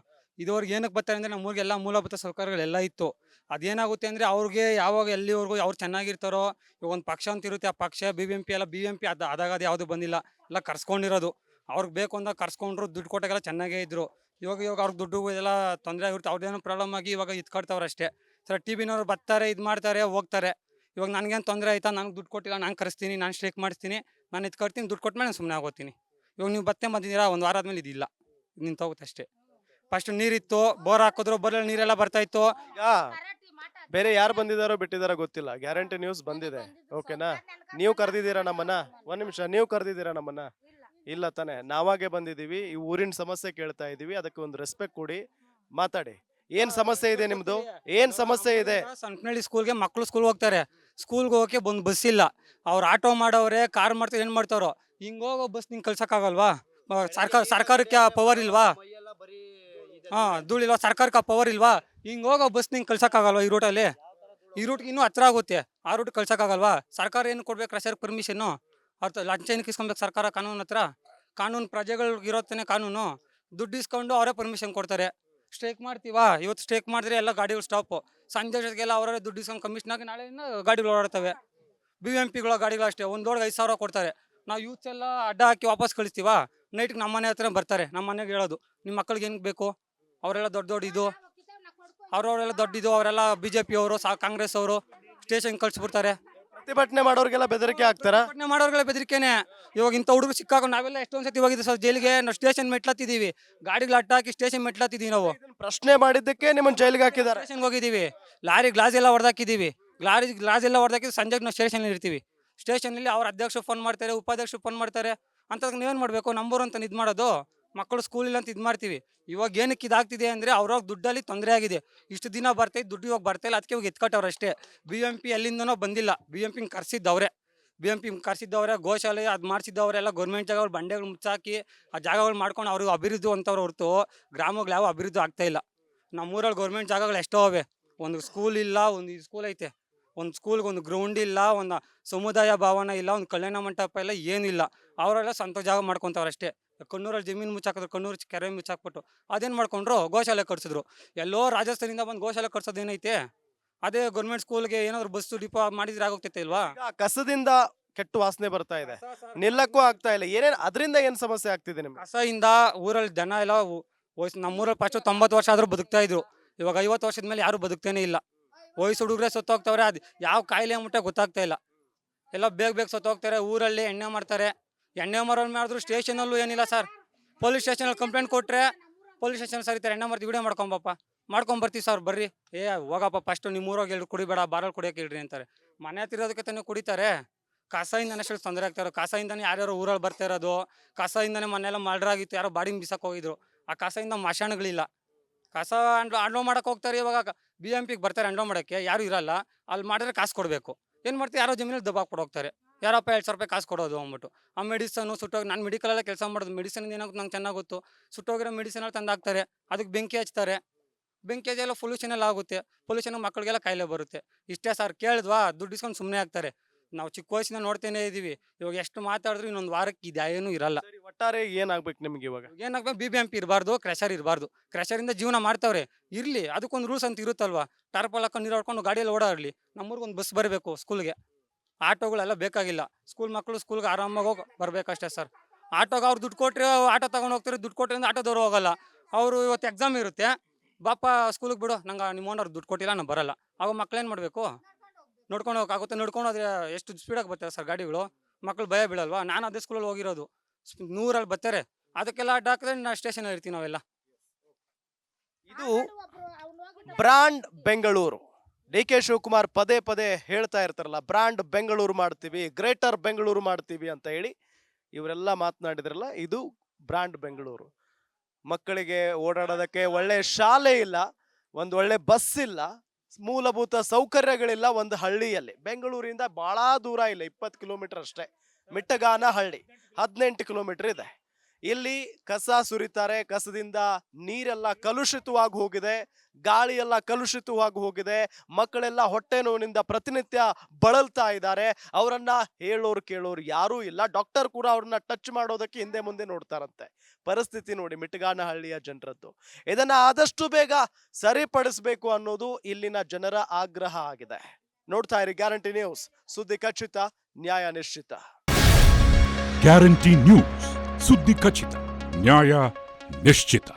ಏನಕ್ಕೆ ಬರ್ತಾರೆ ಅಂದ್ರೆ ನಮ್ಮ ಊರಿಗೆ ಎಲ್ಲ ಮೂಲಭೂತ ಸೌಕರ್ಯಗಳೆಲ್ಲ ಇತ್ತು. ಅದೇನಾಗುತ್ತೆ ಅಂದ್ರೆ ಅವ್ರಿಗೆ ಯಾವಾಗ ಎಲ್ಲಿವರೆಗೂ ಅವ್ರು ಚೆನ್ನಾಗಿರ್ತಾರೋ, ಇವಾಗ ಒಂದು ಪಕ್ಷ ಅಂತ ಇರುತ್ತೆ, ಆ ಪಕ್ಷ ಬಿ ಬಿ ಎಂ ಪಿ ಅದಾಗ ಅದು ಯಾವುದು ಬಂದಿಲ್ಲ, ಎಲ್ಲ ಕರ್ಸ್ಕೊಂಡಿರೋದು. ಅವ್ರಿಗೆ ಬೇಕು ಅಂದಾಗ ಕರ್ಸ್ಕೊಂಡ್ರು, ದುಡ್ಡು ಕೊಟ್ಟಾಗೆಲ್ಲ ಚೆನ್ನಾಗೇ ಇದ್ರು. ಇವಾಗ ಅವ್ರಿಗೆ ದುಡ್ಡು ಎಲ್ಲ ತೊಂದರೆ ಆಗಿರುತ್ತೆ, ಅವ್ರದ್ದೇನೋ ಪ್ರಾಬ್ಲಮ್ ಆಗಿ ಇವಾಗ ಇತ್ಕೊಡ್ತಾವ್ರೆ ಅಷ್ಟೇ ಸರ್. ಟಿ.ಬಿನವ್ರು ಬರ್ತಾರೆ, ಇದು ಮಾಡ್ತಾರೆ, ಹೋಗ್ತಾರೆ. ಇವಾಗ ನನಗೇನು ತೊಂದರೆ ಆಯ್ತಾ, ನನಗೆ ದುಡ್ಡು ಕೊಟ್ಟಿಲ್ಲ, ನಾನು ಕರೆಸ್ತೀನಿ, ನಾನು ಸ್ಟ್ರೈಕ್ ಮಾಡಿಸ್ತೀನಿ, ನಾನು ಎತ್ಕೊಡ್ತೀನಿ, ದುಡ್ಡು ಕೊಟ್ಮೇಲೆ ನಾನು ಸುಮ್ಮನೆ ಆಗೋತೀನಿ. ಇವಾಗ ನೀವು ಬತ್ತೆ ಬಂದಿದ್ದೀರಾ, ಒಂದು ವಾರ ಆದ್ಮೇಲೆ ಇದಿಲ್ಲ, ನಿಂತೋಗುತ್ತೆ ಅಷ್ಟೇ. ಫಸ್ಟ್ ನೀರಿತ್ತು, ಬೋರ್ ಹಾಕಿದ್ರು, ಬೋರಲ್ಲಿ ನೀರೆಲ್ಲ ಬರ್ತಾ ಇತ್ತು. ಈಗ ಬೇರೆ ಯಾರು ಬಂದಿದಾರೋ ಬಿಟ್ಟಿದಾರೋ ಗೊತ್ತಿಲ್ಲ, ಗ್ಯಾರಂಟಿ ನ್ಯೂಸ್ ಬಂದಿದೆ. ಓಕೆನಾ? ನೀವು ಕರೆದಿದ್ದೀರಾ ನಮ್ಮನ್ನ? ಒಂದ್ ನಿಮಿಷ, ನೀವು ಕರೆದಿದ್ದೀರಾ ನಮ್ಮನ್ನ? ಇಲ್ಲ ತಾನೆ, ನಾವಾಗೆ ಬಂದಿದೀವಿ. ಈ ಊರಿನ ಸಮಸ್ಯೆ ಕೇಳ್ತಾ ಇದೀವಿ, ಅದಕ್ಕೆ ಒಂದು ರೆಸ್ಪೆಕ್ಟ್ ಕೊಡಿ, ಮಾತಾಡಿ. ಏನ್ ಸಮಸ್ಯೆ ಇದೆ ನಿಮ್ದು? ಏನ್ ಸಮಸ್ಯೆ ಇದೆ? ಸಂಕನಹಳ್ಳಿ ಸ್ಕೂಲ್ಗೆ ಮಕ್ಕಳು ಸ್ಕೂಲ್ ಹೋಗ್ತಾರೆ, ಸ್ಕೂಲ್ಗೆ ಹೋಗಕ್ಕೆ ಒಂದು ಬಸ್ ಇಲ್ಲ. ಅವ್ರು ಆಟೋ ಮಾಡೋರೆ, ಕಾರ್ ಮಾಡ್ತಾರೆ, ಏನು ಮಾಡ್ತಾರೋ. ಹಿಂಗೋಗೋ ಬಸ್ ನಿಂಗೆ ಕಳ್ಸೋಕ್ಕಾಗಲ್ವಾ? ಸರ್ಕಾರಕ್ಕೆ ಪವರ್ ಇಲ್ವಾ? ಧೂಳಿಲ್ವಾ? ಸರ್ಕಾರಕ್ಕೆ ಪವರ್ ಇಲ್ವಾ? ಹಿಂಗೋಗೋ ಬಸ್ ನಿಂಗೆ ಕಳ್ಸೋಕ್ಕಾಗಲ್ವಾ ಈ ರೂಟಲ್ಲಿ? ಈ ರೂಟ್ಗೆ ಇನ್ನೂ ಹತ್ರ ಆಗುತ್ತೆ, ಆ ರೂಟ್ ಕಳ್ಸೋಕ್ಕಾಗಲ್ವಾ? ಸರ್ಕಾರ ಏನು ಕೊಡ್ಬೇಕು ಕ್ರಷರ್ ಪರ್ಮಿಷನ್ನು? ಅವ್ರ ಲಂಚ ಏನಕ್ಕೆ ಇಸ್ಕೊಬೇಕು ಸರ್ಕಾರ ಕಾನೂನು ಹತ್ರ? ಕಾನೂನು ಪ್ರಜೆಗಳಿಗೆ ಇರೋತ್ತೇನೆ ಕಾನೂನು. ದುಡ್ಡು ಇಸ್ಕೊಂಡು ಅವರೇ ಪರ್ಮಿಷನ್ ಕೊಡ್ತಾರೆ. ಸ್ಟ್ರೈಕ್ ಮಾಡ್ತೀವಾ? ಇವತ್ತು ಸ್ಟ್ರೈಕ್ ಮಾಡಿದ್ರೆ ಎಲ್ಲ ಗಾಡಿಗಳು ಸ್ಟಾಪು. ಸಂಜೆ ಜೊತೆಗೆಲ್ಲ ಅವರೇ ದುಡ್ಡು ಇಸ್ಕೊಂಡು ಕಮಿಷನಾಗಿ ನಾಳೆಯಿಂದ ಗಾಡಿಗಳು ಓಡಾಡ್ತವೆ. BMPಗಳ ಗಾಡಿಗಳು ಅಷ್ಟೇ, ಒಂದು ಲೋಡ್ಗೆ 5,000 ಕೊಡ್ತಾರೆ. ನಾವು ಯೂತ್ಸ್ ಎಲ್ಲ ಅಡ್ಡ ಹಾಕಿ ವಾಪಸ್ ಕಳಿಸ್ತೀವಾ? ನೈಟ್ಗೆ ನಮ್ಮ ಮನೆ ಹತ್ರ ಬರ್ತಾರೆ, ನಮ್ಮ ಮನೆಗೆ ಹೇಳೋದು, ನಿಮ್ಮ ಮಕ್ಕಳಿಗೆ ಏನಕ್ಕೆ ಬೇಕು? ಅವರೆಲ್ಲ ದೊಡ್ಡ ಅವರೆಲ್ಲ ದೊಡ್ಡಿದ್ದು, ಅವರೆಲ್ಲ BJP ಅವರು, ಕಾಂಗ್ರೆಸ್ ಅವರು ಸ್ಟೇಷನ್ ಕಳಿಸ್ಬಿಡ್ತಾರೆ. ಪ್ರತಿಭಟನೆ ಮಾಡೋರ್ಗೆಲ್ಲ ಬೆದರಿಕೆ ಹಾಕ್ತಾರ? ಪ್ರತಿಭಟನೆ ಮಾಡೋರ್ಗೆಲ್ಲ ಬೆದರಿಕೆನೆ. ಇವಾಗ ಇಂಥ ಹುಡುಗರು ಸಿಕ್ಕಾಕೊಂಡು ನಾವೆಲ್ಲ ಎಷ್ಟೊಂದು ಸತಿ ಹೋಗಿದ್ದೀವಿ ಸರ್ ಜೈಲಿಗೆ. ನಾವು ಸ್ಟೇಷನ್ ಮೆಟ್ಲತ್ತಿದ್ದೀವಿ, ಗಾಡಿಗಳು ಅಡ್ಡ ಹಾಕಿ ಸ್ಟೇಷನ್ ಮೆಟ್ಲತ್ತಿದ್ದೀವಿ. ನಾವು ಪ್ರಶ್ನೆ ಮಾಡಿದ್ದಕ್ಕೆ ನಿಮ್ಮನ್ನ ಜೈಲಿಗೆ ಹಾಕಿದ್ದಾರೆ. ಸ್ಟೇಷನ್ಗೆ ಹೋಗಿದ್ದೀವಿ, ಲಾರಿ ಗ್ಲಾಸ್ ಎಲ್ಲ ಹೊಡೆದಾಕಿದ್ದೀವಿ. ಗ್ಲಾಸ್ ಎಲ್ಲ ಹೊಡೆದಾಕಿದ್ದು ಸಂಜೆಗೆ ನಾವು ಸ್ಟೇಷನಲ್ಲಿ ಇರ್ತೀವಿ. ಸ್ಟೇಷನಲ್ಲಿ ಅವ್ರ ಅಧ್ಯಕ್ಷರು ಫೋನ್ ಮಾಡ್ತಾರೆ, ಉಪಾಧ್ಯಕ್ಷರು ಫೋನ್ ಮಾಡ್ತಾರೆ. ಅಂತದಕ್ಕೆ ನೀವೇನು ಮಾಡಬೇಕು? ನಂಬರ್ ಅಂತ ಇದು ಮಾಡೋದು, ಮಕ್ಕಳು ಸ್ಕೂಲಿಲ್ಲ ಅಂತ ಇದು ಮಾಡ್ತೀವಿ. ಇವಾಗ ಏನಕ್ಕೆ ಇದಾಗ್ತಿದೆ ಅಂದರೆ ಅವ್ರವ್ರ ದುಡ್ಡಲ್ಲಿ ತೊಂದರೆ ಆಗಿದೆ. ಇಷ್ಟು ದಿನ ಬರ್ತೈತೆ ದುಡ್ಡು, ಇವಾಗ ಬರ್ತಾಯಿಲ್ಲ, ಅದಕ್ಕೆ ಇವಾಗ ಎತ್ಕಟ್ಟವ್ರು ಅಷ್ಟೇ. BMP ಎಲ್ಲಿಂದನೋ ಬಂದಿಲ್ಲ, BMP ಕರ್ಸಿದ್ದವ್ರೆ. ಗೋಶಾಲೆ ಅದು ಮಾಡಿಸಿದ್ದವರೆಲ್ಲ ಗೌರ್ಮೆಂಟ್ ಜಾಗಗಳು ಬಂಡೆಗಳು ಮುಚ್ಚಾಕಿ ಆ ಜಾಗಗಳು ಮಾಡ್ಕೊಂಡು ಅವ್ರಿಗೆ ಅಭಿವೃದ್ಧಿ ಅಂತವ್ರು ಹೊರತು ಗ್ರಾಮಗಳು ಯಾವ ಅಭಿವೃದ್ಧಿ ಆಗ್ತಾಯಿಲ್ಲ. ನಮ್ಮೂರಲ್ಲಿ ಗೌರ್ಮೆಂಟ್ ಜಾಗಗಳು ಎಷ್ಟೋ ಅವೆ, ಒಂದು ಸ್ಕೂಲ್ ಇಲ್ಲ, ಒಂದು ಸ್ಕೂಲ್ ಐತೆ, ಒಂದು ಸ್ಕೂಲ್ಗೆ ಒಂದು ಗ್ರೌಂಡ್ ಇಲ್ಲ, ಒಂದು ಸಮುದಾಯ ಭವನ ಇಲ್ಲ, ಒಂದು ಕಲ್ಯಾಣ ಮಂಟಪ ಇಲ್ಲ, ಏನಿಲ್ಲ. ಅವರೆಲ್ಲ ಸ್ವಂತ ಜಾಗ ಮಾಡ್ಕೊತವ್ರು ಅಷ್ಟೇ. ಕಣ್ಣೂರಲ್ಲಿ ಜಮೀನು ಮುಚ್ಚಾಕಿದ್ರು, ಕಣ್ಣೂರು ಕೆರೆ ಮುಚ್ಚಾಕ್ಬಿಟ್ಟು ಅದೇನು ಮಾಡ್ಕೊಂಡ್ರು, ಗೋಶಾಲೆ ಕಟ್ಸಿದ್ರು. ಎಲ್ಲೋ ರಾಜಸ್ಥಾನದಿಂದ ಬಂದು ಗೋಶಾಲೆ ಕಟ್ಸೋದೇನೈತೆ? ಅದೇ ಗೌರ್ಮೆಂಟ್ ಸ್ಕೂಲ್ಗೆ ಏನಾದ್ರು ಬಸ್ಸು ಡಿಪೋ ಮಾಡಿದ್ರೆ ಆಗೋಗ್ತೈತೆ ಇಲ್ವಾ? ಈಗ ಕಸದಿಂದ ಕೆಟ್ಟ ವಾಸನೆ ಬರ್ತಾ ಇದೆ, ನಿಲ್ಲಕ್ಕೂ ಆಗ್ತಾ ಇಲ್ಲ. ಏನೇನ್ ಅದರಿಂದ ಏನ್ ಸಮಸ್ಯೆ ಆಗ್ತಿದೆ ನಿಮ್ಗೆ? ಕಸದಿಂದ ಊರಲ್ಲಿ ಜನ ಎಲ್ಲ ನಮ್ಮೂರಲ್ಲಿ ಫಸ್ಟ್ 90 ವರ್ಷ ಆದರೂ ಬದುಕ್ತಾ ಇದ್ರು. ಇವಾಗ 50 ವರ್ಷದ ಮೇಲೆ ಯಾರು ಬದುಕ್ತಾನೆ ಇಲ್ಲ. ವಯಸ್ಸು ಹುಡುಗರೆ ಸತ್ತೋಗ್ತವ್ರೆ, ಅದು ಯಾವ ಕಾಯಿಲೆ ಅಂದ್ಬಿಟ್ಟೆ ಗೊತ್ತಾಗ್ತಾ ಇಲ್ಲ. ಎಲ್ಲ ಬೇಗ ಸತ್ತೋಗ್ತಾರೆ. ಊರಲ್ಲಿ ಎಣ್ಣೆ ಮಾಡ್ತಾರೆ, ಎಣ್ಣೆ ಮಾರೋರು ಮಾಡಿದ್ರು. ಸ್ಟೇಷನಲ್ಲೂ ಏನಿಲ್ಲ ಸರ್, ಪೊಲೀಸ್ ಸ್ಟೇಷನಲ್ಲಿ ಕಂಪ್ಲೇಂಟ್ ಕೊಟ್ಟರೆ ಪೊಲೀಸ್ ಸ್ಟೇಷನ್ ಸರಿತಾರೆ, ಎಣ್ಣೆ ಮಾಡ್ತೀವಿ, ವಿಡಿಯೋ ಮಾಡ್ಕೊಂಬರ್ತೀವಿ ಸರ್, ಬರ್ರಿ. ಹೋಗಪ್ಪ ಫಸ್ಟು ನಿಮ್ಮ ಊರಾಗ ಹೇಳ್ರಿ, ಕುಡಿಬೇಡ, ಬಾರಲ್ಲಿ ಕುಡಿಯೋಕೆ ಹೇಳ್ರಿ ಅಂತಾರೆ. ಮನೆ ಹತ್ತಿರೋದಕ್ಕೆ ತಾನೇ ಕುಡಿತಾರೆ. ಕಸದಿಂದನೇ ಎಷ್ಟು ತೊಂದರೆ ಆಗ್ತಾರೆ. ಕಸದಿಂದನೇ ಯಾರ್ಯಾರು ಊರಲ್ಲಿ ಬರ್ತಾ ಇರೋದು, ಕಸದಿಂದನೇ ಮನೆಯೆಲ್ಲ ಮಲ್ಡ್ರಾಗಿತ್ತು, ಯಾರೋ ಬಾಡಿ ಬಿಸಾಕ್ ಹೋಗಿದ್ರು. ಆ ಕಸದಿಂದ ಮಶಾಣಗಳಿಲ್ಲ. ಕಸ ಅಂಡ್ಲೋ ಮಾಡಕ್ಕೆ ಹೋಗ್ತಾರೆ. ಇವಾಗ BMPಗೆ ಬರ್ತಾರೆ ಅಂಡ್ಲೋ ಮಾಡೋಕ್ಕೆ, ಯಾರು ಇರಲ್ಲ. ಅಲ್ಲಿ ಮಾಡಿದ್ರೆ ಕಾಸು ಕೊಡಬೇಕು. ಏನು ಮಾಡ್ತೀವಿ, ಯಾರೋ ಜಮೀನಲ್ಲಿ ದಬ್ಬಾಕ್ಬಿಟ್ಟು ಹೋಗ್ತಾರೆ. ಯಾರಪ್ಪ 2,000 ರೂಪಾಯಿ ಕಾಸು ಕೊಡೋದು ಅಂದ್ಬಿಟ್ಟು. ಆ ಮೆಡಿಸನ್ನು ಸುಟ್ಟೋಗಿ, ನಾನು ಮೆಡಿಕಲೆಲ್ಲ ಕೆಲಸ ಮಾಡೋದು, ಮೆಡಿಸಿನ್ ಏನಾಗುತ್ತೆ ನಂಗೆ ಚೆನ್ನಾಗಿ ಗೊತ್ತು. ಸುಟ್ಟೋಗಿರೋ ಮೆಡಿಸಿನಲ್ಲಿ ತಂದು ಹಾಕ್ತಾರೆ, ಅದಕ್ಕೆ ಬೆಂಕಿ ಹಚ್ತಾರೆ. ಬೆಂಕಿ ಹಚ್ಚೆಲ್ಲ ಪೊಲ್ಯೂಷನ್ ಎಲ್ಲ ಆಗುತ್ತೆ. ಪೊಲ್ಯೂಷನ್ ಮಕ್ಕಳಿಗೆಲ್ಲ ಕಾಯಿಲೆ ಬರುತ್ತೆ. ಇಷ್ಟೇ ಸರ್, ಕೇಳಿದ್ವಾ ದುಡ್ಡು ಇಸ್ಕೊಂಡು ಸುಮ್ಮನೆ ಆಗ್ತಾರೆ. ನಾವು ಚಿಕ್ಕ ವಯಸ್ಸಿನ ನೋಡ್ತೇನೆ ಇದ್ದೀವಿ. ಇವಾಗ ಎಷ್ಟು ಮಾತಾಡಿದ್ರು ಇನ್ನೊಂದು ವಾರಕ್ಕೆ ಇದೇನೂ ಇರಲ್ಲ. ಸರಿ, ಒಟ್ಟಾರೆ ಏನಾಗ್ಬೇಕು ನಿಮ್ಗೆ ಇವಾಗ? ಏನಾಗಬೇಕು, BMP ಇರಬಾರ್ದು, ಕ್ರಷರ್ ಇರಬಾರ್ದು. ಕ್ರಷರಿಂದ ಜೀವನ ಮಾಡ್ತಾವ್ರೆ, ಇರಲಿ, ಅದಕ್ಕೊಂದು ರೂಲ್ಸ್ ಅಂತ ಇರುತ್ತಲ್ವಾ. ಟಾರ್ಪಲ್ ಹಾಕೊಂಡು ನೀರು ಹೊಡ್ಕೊಂಡು ಗಾಡಿಯಲ್ಲಿ ಓಡಾಡಲಿ. ನಮ್ಮೂರಿಗೊಂದು ಬಸ್ ಬರಬೇಕು ಸ್ಕೂಲ್ಗೆ. ಆಟೋಗಳೆಲ್ಲ ಬೇಕಾಗಿಲ್ಲ. ಸ್ಕೂಲ್ ಮಕ್ಕಳು ಸ್ಕೂಲ್ಗೆ ಆರಾಮಾಗಿ ಹೋಗಿ ಬರಬೇಕಷ್ಟೇ ಸರ್. ಆಟೋಗೆ ಅವ್ರು ದುಡ್ಡು ಕೊಟ್ಟರೆ ಆಟೋ ತೊಗೊಂಡು ಹೋಗ್ತಾರೆ, ದುಡ್ಡು ಕೊಟ್ಟರೆ ಆಟೋದವ್ರು ಹೋಗಲ್ಲ. ಅವರು ಇವತ್ತು ಎಕ್ಸಾಮ್ ಇರುತ್ತೆ, ಬಾಪ ಸ್ಕೂಲಿಗೆ ಬಿಡು, ನಂಗೆ ನಿಮ್ಮ ಓನರ್ ದುಡ್ಡು ಕೊಟ್ಟಿಲ್ಲ, ನಾನು ಬರಲ್ಲ. ಆಗ ಮಕ್ಳೇನು ಮಾಡಬೇಕು? ನೋಡ್ಕೊಂಡು ಹೋಗೋಕ್ಕಾಗುತ್ತೆ. ನೋಡ್ಕೊಂಡು ಹೋದ್ರೆ ಎಷ್ಟು ಸ್ಪೀಡಾಗಿ ಬರ್ತಾರೆ ಸರ್ ಗಾಡಿಗಳು, ಮಕ್ಕಳು ಭಯ ಬೀಳಲ್ವಾ? ನಾನು ಅದೇ ಸ್ಕೂಲಲ್ಲಿ ಹೋಗಿರೋದು, 100ರಲ್ಲಿ ಬರ್ತಾರೆ. ಅದಕ್ಕೆಲ್ಲ ಅಡ್ಡ ಹಾಕಿದ್ರೆ ನಾವು ಸ್ಟೇಷನಲ್ಲಿ ಇರ್ತೀವಿ ನಾವೆಲ್ಲ. ಇದು ಬ್ರಾಂಡ್ ಬೆಂಗಳೂರು. DK ಶಿವಕುಮಾರ್ ಪದೇ ಹೇಳ್ತಾ ಇರ್ತಾರಲ್ಲ, ಬ್ರಾಂಡ್ ಬೆಂಗಳೂರು ಮಾಡ್ತೀವಿ, ಗ್ರೇಟರ್ ಬೆಂಗಳೂರು ಮಾಡ್ತೀವಿ ಅಂತ ಹೇಳಿ ಇವರೆಲ್ಲ ಮಾತನಾಡಿದ್ರಲ್ಲ, ಇದು ಬ್ರಾಂಡ್ ಬೆಂಗಳೂರು. ಮಕ್ಕಳಿಗೆ ಓಡಾಡೋದಕ್ಕೆ ಒಳ್ಳೆ ಶಾಲೆ ಇಲ್ಲ, ಒಂದು ಒಳ್ಳೆ ಬಸ್ ಇಲ್ಲ, ಮೂಲಭೂತ ಸೌಕರ್ಯಗಳಿಲ್ಲ. ಒಂದು ಹಳ್ಳಿಯಲ್ಲಿ, ಬೆಂಗಳೂರಿಂದ ಬಹಳ ದೂರ ಇಲ್ಲ, 20 ಕಿಲೋಮೀಟರ್ ಅಷ್ಟೇ. ಮಿಟ್ಟಗಾನ ಹಳ್ಳಿ 18 ಕಿಲೋಮೀಟರ್ ಇದೆ. ಇಲ್ಲಿ ಕಸ ಸುರಿತಾರೆ, ಕಸದಿಂದ ನೀರೆಲ್ಲ ಕಲುಷಿತವಾಗಿ ಹೋಗಿದೆ, ಗಾಳಿ ಎಲ್ಲ ಕಲುಷಿತವಾಗಿ ಹೋಗಿದೆ, ಮಕ್ಕಳೆಲ್ಲ ಹೊಟ್ಟೆ ನೋವಿನಿಂದ ಪ್ರತಿನಿತ್ಯ ಬಳಲ್ತಾ ಇದ್ದಾರೆ. ಅವರನ್ನ ಹೇಳೋರು ಕೇಳೋರು ಯಾರೂ ಇಲ್ಲ. ಡಾಕ್ಟರ್ ಕೂಡ ಅವ್ರನ್ನ ಟಚ್ ಮಾಡೋದಕ್ಕೆ ಹಿಂದೆ ಮುಂದೆ ನೋಡ್ತಾರಂತೆ. ಪರಿಸ್ಥಿತಿ ನೋಡಿ ಮಿಟಗಾನಹಳ್ಳಿಯ ಜನರದ್ದು. ಇದನ್ನ ಆದಷ್ಟು ಬೇಗ ಸರಿಪಡಿಸಬೇಕು ಅನ್ನೋದು ಇಲ್ಲಿನ ಜನರ ಆಗ್ರಹ ಆಗಿದೆ. ನೋಡ್ತಾ ಇರಿ ಗ್ಯಾರಂಟಿ ನ್ಯೂಸ್, ಸುದ್ದಿ ಖಚಿತ, ನ್ಯಾಯ ನಿಶ್ಚಿತ. ಗ್ಯಾರಂಟಿ ನ್ಯೂಸ್, ಸುದ್ದಿ ಖಚಿತ, ನ್ಯಾಯ ನಿಶ್ಚಿತ.